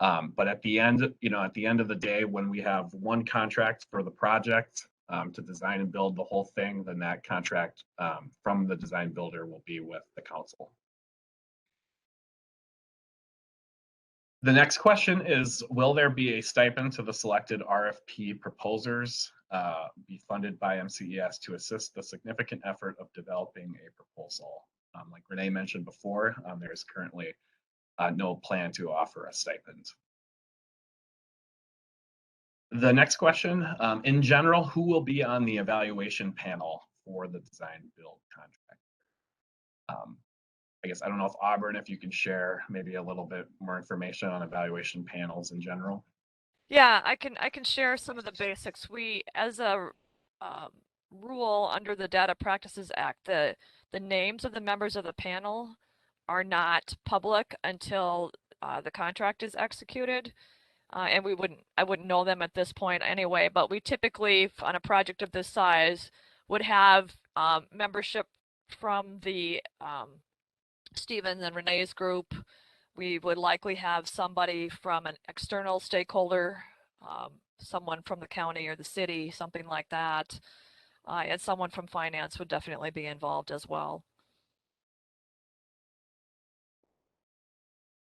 But at the end of the day, when we have one contract for the project to design and build the whole thing, then that contract from the design builder will be with the council. The next question is, will there be a stipend to the selected RFP proposers be funded by MCES to assist the significant effort of developing a proposal? Like Renee mentioned before, there is currently no plan to offer a stipend. The next question, in general, who will be on the evaluation panel for the design build contract? I guess, I don't know if Auburn, if you can share maybe a little bit more information on evaluation panels in general. Yeah, I can share some of the basics. We, as a rule under the Data Practices Act, the names of the members of the panel are not public until the contract is executed. And I wouldn't know them at this point anyway, but we typically, on a project of this size, would have membership from the Stephen and Renee's group. we would likely have somebody from an external stakeholder, someone from the county or the city, something like that. And someone from finance would definitely be involved as well.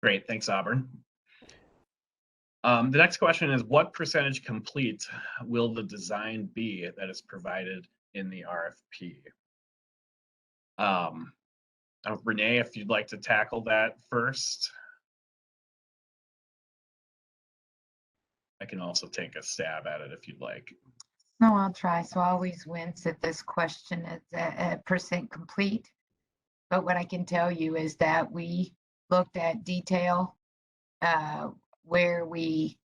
Great, thanks, Auburn. The next question is, what percentage complete will the design be that is provided in the RFP? Renee, if you'd like to tackle that first. I can also take a stab at it if you'd like. No, I'll try. So I always wince at this question at percent complete. But what I can tell you is that we looked at detail where we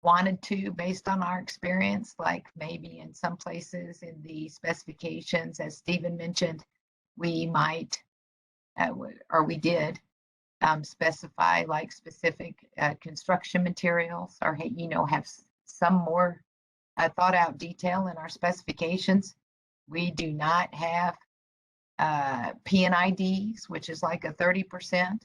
wanted to based on our experience, like maybe in some places in the specifications, as Stephen mentioned, we might, or we did specify like specific construction materials, or have some more thought out detail in our specifications. We do not have P&IDs, which is like a 30%.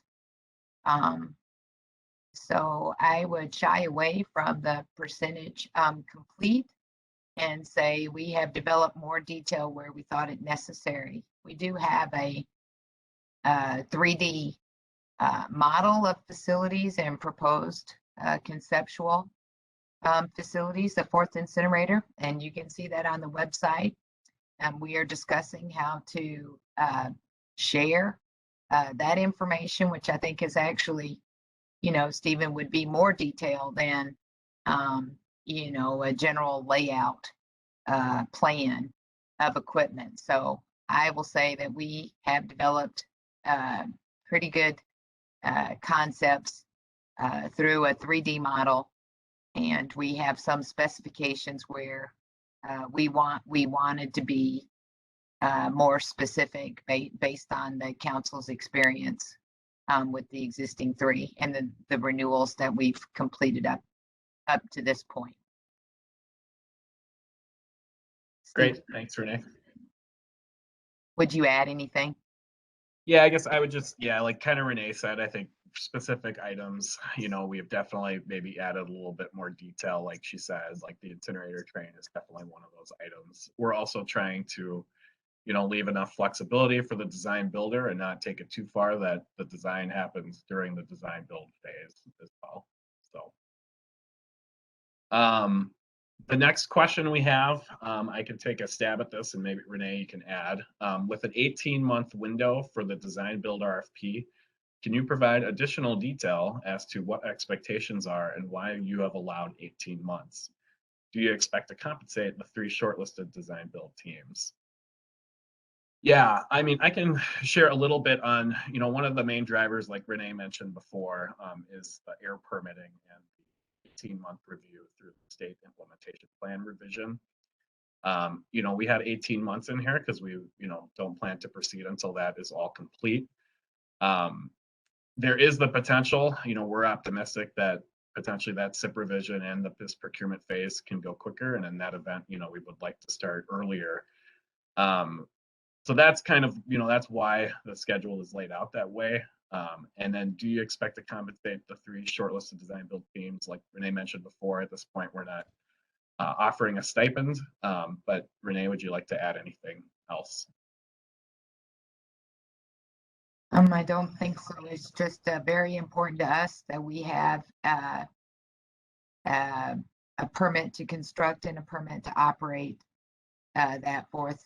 So I would shy away from the percentage complete and say we have developed more detail where we thought it necessary. We do have a 3D model of facilities and proposed conceptual facilities, the Fourth Incinerator, and you can see that on the website. And we are discussing how to share that information, which I think is actually, Stephen, would be more detailed than, a general layout plan of equipment. So I will say that we have developed pretty good concepts through a 3D model, and we have some specifications where we wanted to be more specific based on the council's experience with the existing 3 and the renewals that we've completed up to this point. Great, thanks, Renee. Would you add anything? Yeah, I guess I would just, like kind of Renee said, I think specific items, we have definitely maybe added a little bit more detail, like she says, like the incinerator train is definitely one of those items. We're also trying to, leave enough flexibility for the design builder and not take it too far that the design happens during the design build phase as well. So the next question we have, I can take a stab at this and maybe Renee, you can add. With an 18-month window for the design build RFP, can you provide additional detail as to what expectations are and why you have allowed 18 months? Do you expect to compensate the 3 shortlisted design build teams? Yeah, I mean, I can share a little bit on, one of the main drivers, like Renee mentioned before, is the air permitting and the 18-month review through the state implementation plan revision. We had 18 months in here because we, don't plan to proceed until that is all complete. There is the potential, we're optimistic that potentially that SIP revision and this procurement phase can go quicker. And in that event, we would like to start earlier. So that's kind of, that's why the schedule is laid out that way. And then do you expect to compensate the 3 shortlisted design build teams? Like Renee mentioned before, at this point, we're not offering a stipend. But Renee, would you like to add anything else? I don't think so. It's just very important to us that we have a permit to construct and a permit to operate that Fourth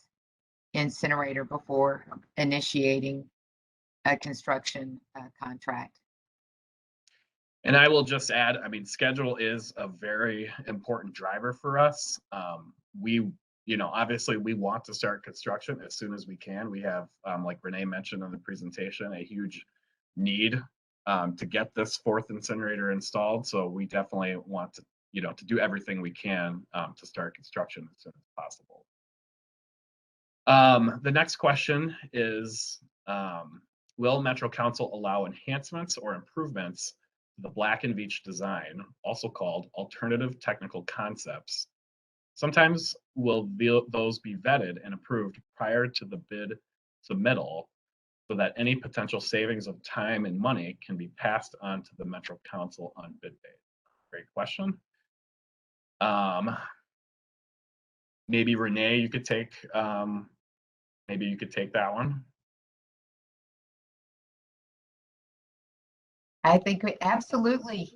Incinerator before initiating a construction contract. And I will just add, I mean, schedule is a very important driver for us. We, obviously we want to start construction as soon as we can. We have, like Renee mentioned in the presentation, a huge need to get this 4th incinerator installed. So we definitely want to, to do everything we can to start construction as soon as possible. The next question is, will Metro Council allow enhancements or improvements to the Black & Veatch design, also called alternative technical concepts? Sometimes will those be vetted and approved prior to the bid submittal, so that any potential savings of time and money can be passed on to the Metro Council on bid day? Great question. Maybe Renee, you could take maybe you could take that one. I think absolutely.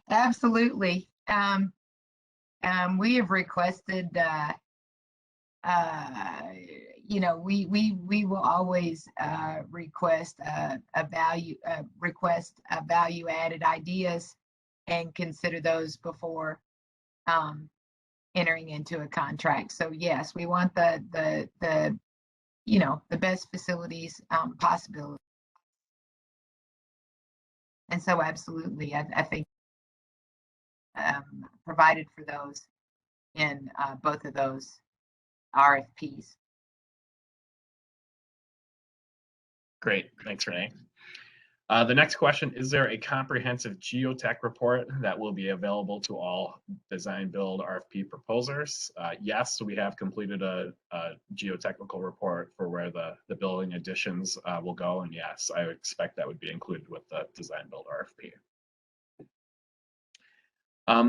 Absolutely. We have requested, you know, we will always request value added ideas and consider those before entering into a contract. So yes, we want the you know, the best facilities possible. And so absolutely, I think provided for those in both of those RFPs. Great, thanks, Renee. The next question, is there a comprehensive geotech report that will be available to all design build RFP proposers? Yes, so we have completed a geotechnical report for where the building additions will go, and yes, I would expect that would be included with the design build RFP.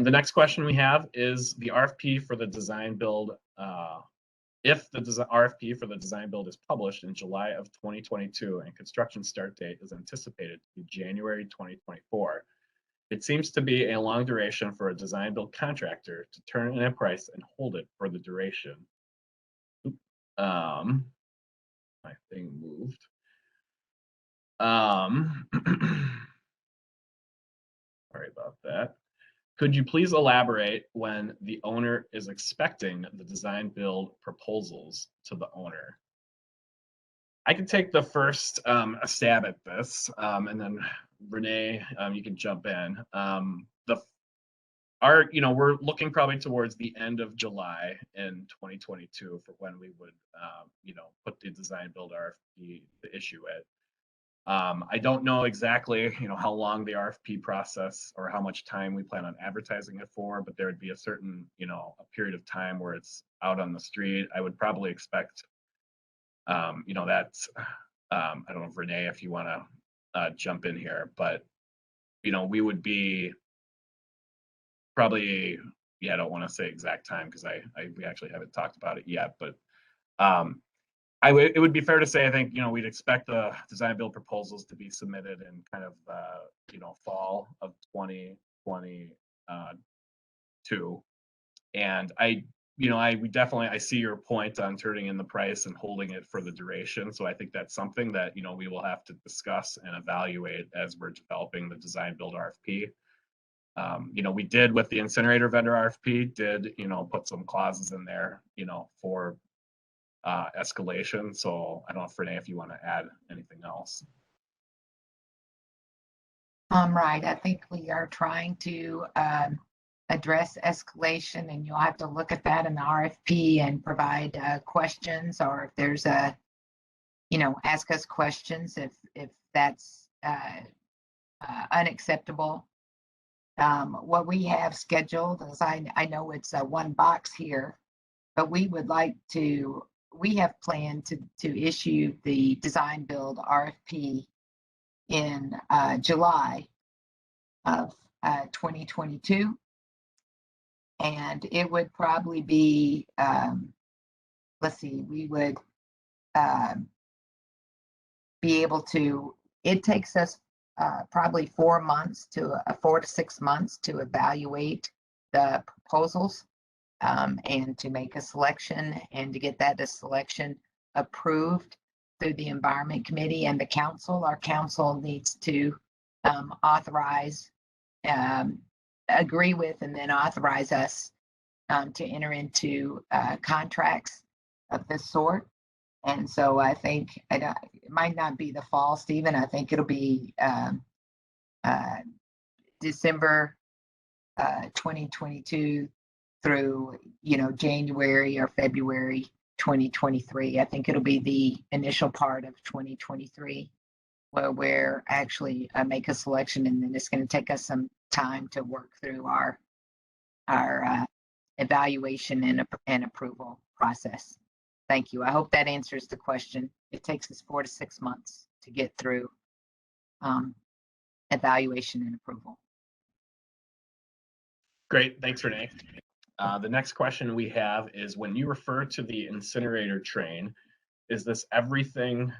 The next question we have is the RFP for the design build. If the RFP for the design build is published in July of 2022 and construction start date is anticipated to be January 2024, it seems to be a long duration for a design build contractor to turn in a price and hold it for the duration. My thing moved. Sorry about that. Could you please elaborate when the owner is expecting the design build proposals to the owner? I can take the first stab at this, and then Renee, you can jump in. You know, we're looking probably towards the end of July in 2022 for when we would, you know, put the design build RFP to issue it. I don't know exactly, you know, how long the RFP process or how much time we plan on advertising it for, but there would be a certain, you know, a period of time where it's out on the street. I would probably expect, you know, that's, I don't know if Renee, if you want to jump in here, but, you know, we would be probably, yeah, I don't want to say exact time because we actually haven't talked about it yet, but it would be fair to say, I think, you know, we'd expect the design build proposals to be submitted in kind of, you know, fall of 2022. And I see your point on turning in the price and holding it for the duration. So I think that's something that, you know, we will have to discuss and evaluate as we're developing the design build RFP. You know, we did with the incinerator vendor RFP, you know, put some clauses in there, you know, for escalation. So I don't know, Renee, if you want to add anything else. Right. I think we are trying to address escalation, and you'll have to look at that in the RFP and provide questions, or if there's a, you know, ask us questions if that's unacceptable. What we have scheduled is, I know it's one box here, but we have planned to issue the design build RFP in July of 2022. And it would probably be, let's see, we would be able to, it takes us probably 4 to 6 months to evaluate the proposals. And to make a selection and to get that selection approved through the Environment Committee and the Council. Our Council needs to authorize, agree with, and then authorize us to enter into contracts of this sort. And so I think it might not be the fall, Stephen. I think it'll be December 2022 through, you know, January or February 2023. I think it'll be the initial part of 2023 where we're actually make a selection, and then it's going to take us some time to work through our evaluation and approval process. Thank you. I hope that answers the question. It takes us 4 to 6 months to get through evaluation and approval. Great, thanks, Renee. The next question we have is, when you refer to the incinerator train, is this everything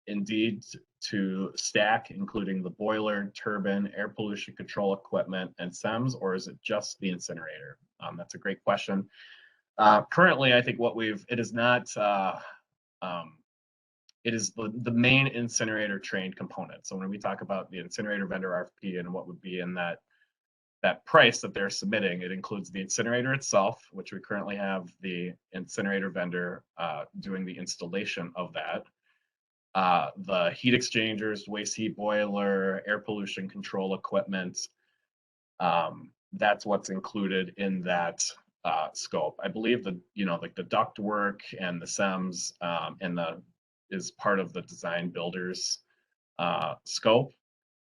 indeed to stack, including the boiler, turbine, air pollution control equipment, and SEMS, or is it just the incinerator? That's a great question. Currently, I think it is not, it is the main incinerator train component. So when we talk about the incinerator vendor RFP and what would be in that price that they're submitting, it includes the incinerator itself, which we currently have the incinerator vendor doing the installation of that. The heat exchangers, waste heat boiler, air pollution control equipment, that's what's included in that scope. I believe like the duct work and the SEMS is part of the design builders scope.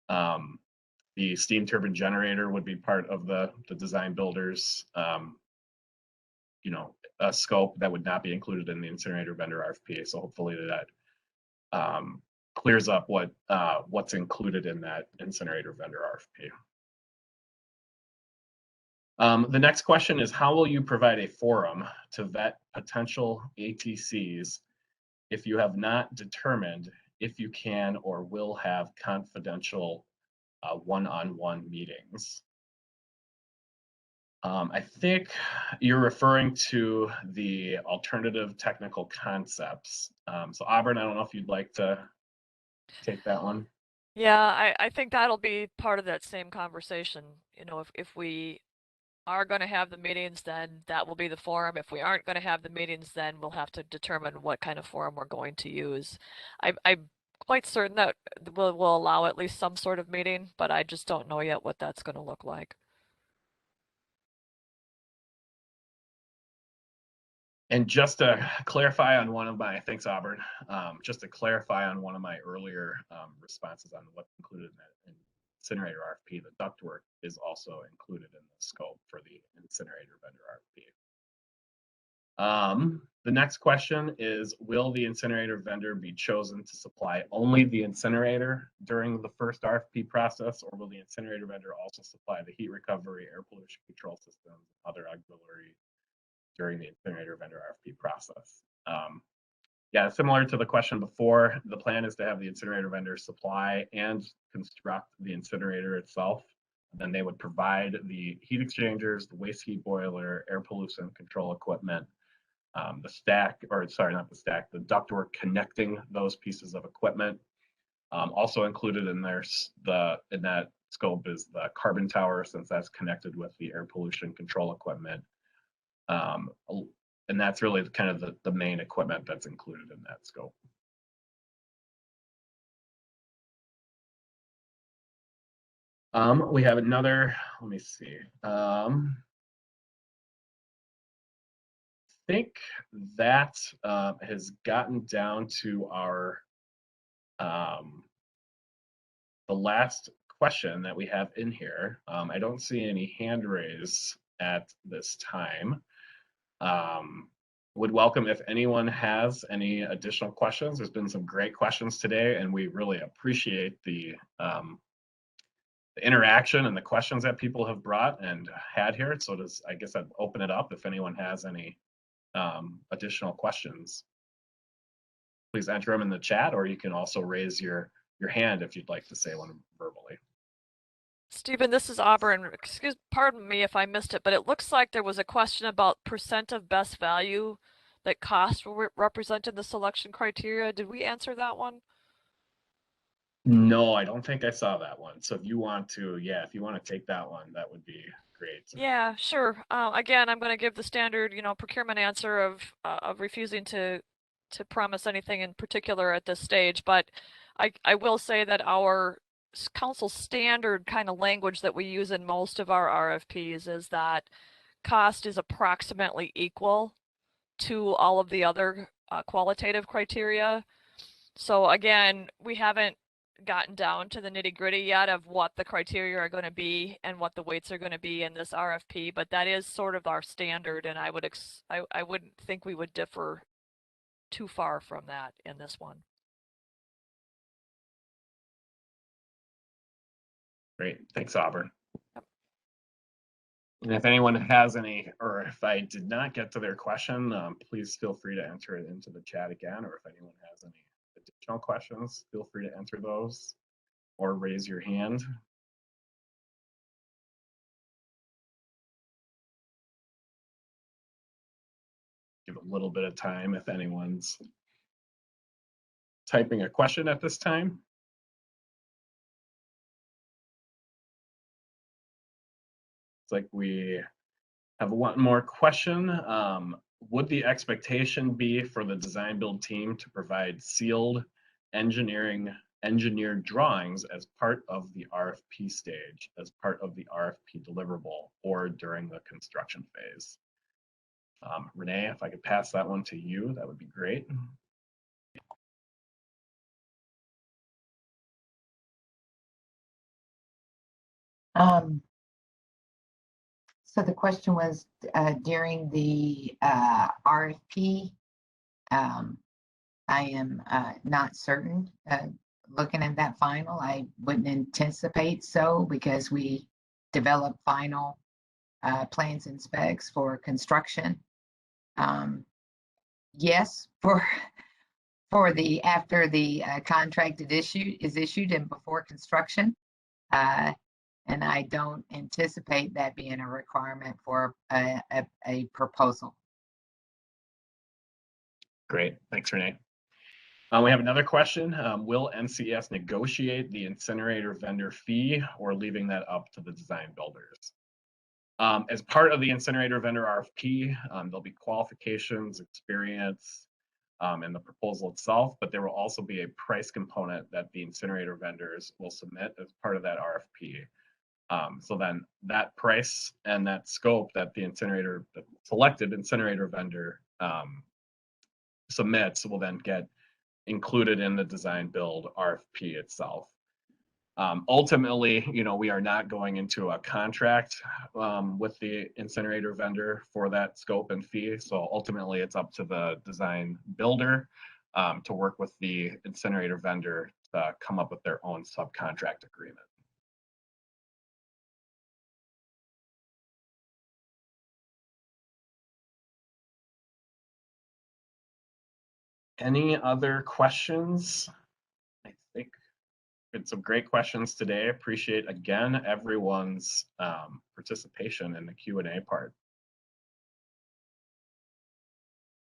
The steam turbine generator would be part of the design builders, a scope that would not be included in the incinerator vendor RFP. So hopefully that clears up what's included in that incinerator vendor RFP. The next question is, how will you provide a forum to vet potential ATCs if you have not determined if you can or will have confidential one-on-one meetings? I think you're referring to the alternative technical concepts. So Auburn, I don't know if you'd like to take that one. Yeah, I think that'll be part of that same conversation. If we are going to have the meetings, then that will be the forum. If we aren't going to have the meetings, then we'll have to determine what kind of forum we're going to use. I'm quite certain that we'll allow at least some sort of meeting, but I just don't know yet what that's going to look like. And just to clarify on thanks, Auburn. Just to clarify on one of my earlier responses on what's included in that incinerator RFP, the ductwork is also included in the scope for the incinerator vendor RFP. The next question is, will the incinerator vendor be chosen to supply only the incinerator during the first RFP process, or will the incinerator vendor also supply the heat recovery, air pollution control systems, and other auxiliary during the incinerator vendor RFP process? Yeah, similar to the question before, the plan is to have the incinerator vendor supply and construct the incinerator itself. And then they would provide the heat exchangers, the waste heat boiler, air pollution control equipment, the ductwork connecting those pieces of equipment. Also included in that scope is the carbon tower, since that's connected with the air pollution control equipment. And that's really kind of the main equipment that's included in that scope. We have another, let me see. I think that has gotten down to our the last question that we have in here. I don't see any hand raise at this time. Would welcome if anyone has any additional questions. There's been some great questions today, and we really appreciate the interaction and the questions that people have brought and had here. So I guess I'd open it up if anyone has any additional questions. Please enter them in the chat, or you can also raise your hand if you'd like to say one verbally. Stephen, this is Auburn. Pardon me if I missed it, but it looks like there was a question about percent of best value that cost will represent in the selection criteria. Did we answer that one? No, I don't think I saw that one. So if you want to take that one, that would be great. Yeah, sure. Again, I'm going to give the standard, procurement answer of refusing to promise anything in particular at this stage. But I will say that our council standard kind of language that we use in most of our RFPs is that cost is approximately equal to all of the other qualitative criteria. So again, we haven't gotten down to the nitty gritty yet of what the criteria are going to be and what the weights are going to be in this RFP, but that is sort of our standard, and I wouldn't think we would differ too far from that in this one. Great, thanks, Auburn. And if anyone has any, or if I did not get to their question, please feel free to enter it into the chat again, or if anyone has any additional questions, feel free to enter those or raise your hand. Give a little bit of time if anyone's typing a question at this time. It's like we have one more question. Would the expectation be for the design build team to provide sealed engineered drawings as part of the RFP stage, as part of the RFP deliverable, or during the construction phase? Renee, if I could pass that one to you, that would be great. So the question was during the RFP. I am not certain. Looking at that final, I wouldn't anticipate so, because we develop final plans and specs for construction. Yes, for the after the contract is issued and before construction. And I don't anticipate that being a requirement for a proposal. Great, thanks, Renee. We have another question. Will MCES negotiate the incinerator vendor fee, or leaving that up to the design builders? As part of the incinerator vendor RFP, there'll be qualifications, experience, and the proposal itself, but there will also be a price component that the incinerator vendors will submit as part of that RFP. So then that price and that scope that the selected incinerator vendor submits will then get included in the design build RFP itself. Ultimately, we are not going into a contract with the incinerator vendor for that scope and fee. So ultimately, it's up to the design builder to work with the incinerator vendor to come up with their own subcontract agreement. Any other questions? I think it's some great questions today. Appreciate again everyone's participation in the Q&A part.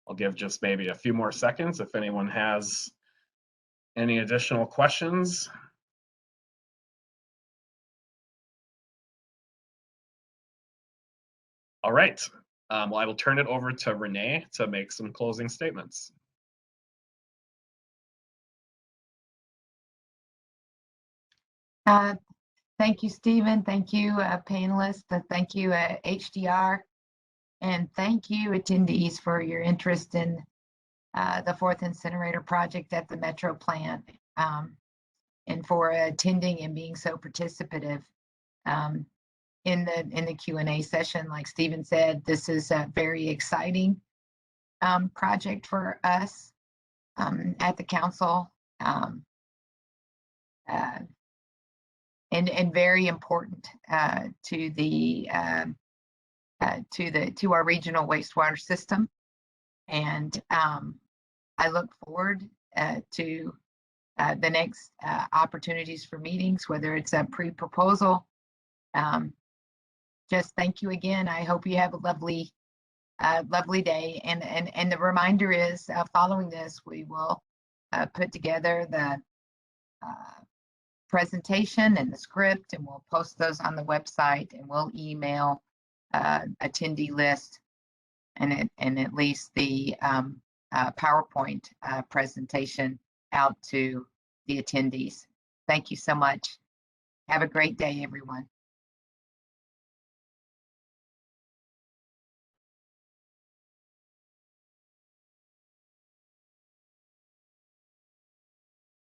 I'll give just maybe a few more seconds if anyone has any additional questions. All right. Well, I will turn it over to Renee to make some closing statements. Thank you, Stephen. Thank you, panelists. Thank you, HDR. And thank you, attendees, for your interest in the Fourth Incinerator project at the Metro plant, and for attending and being so participative in the Q&A session. Like Stephen said, this is a very exciting project for us at the council. And very important to our regional wastewater system. And I look forward to the next opportunities for meetings, whether it's a pre-proposal. Just thank you again. I hope you have a lovely day. And the reminder is, following this, we will put together the presentation and the script, and we'll post those on the website, and we'll email attendee list and at least the PowerPoint presentation out to the attendees. Thank you so much. Have a great day, everyone.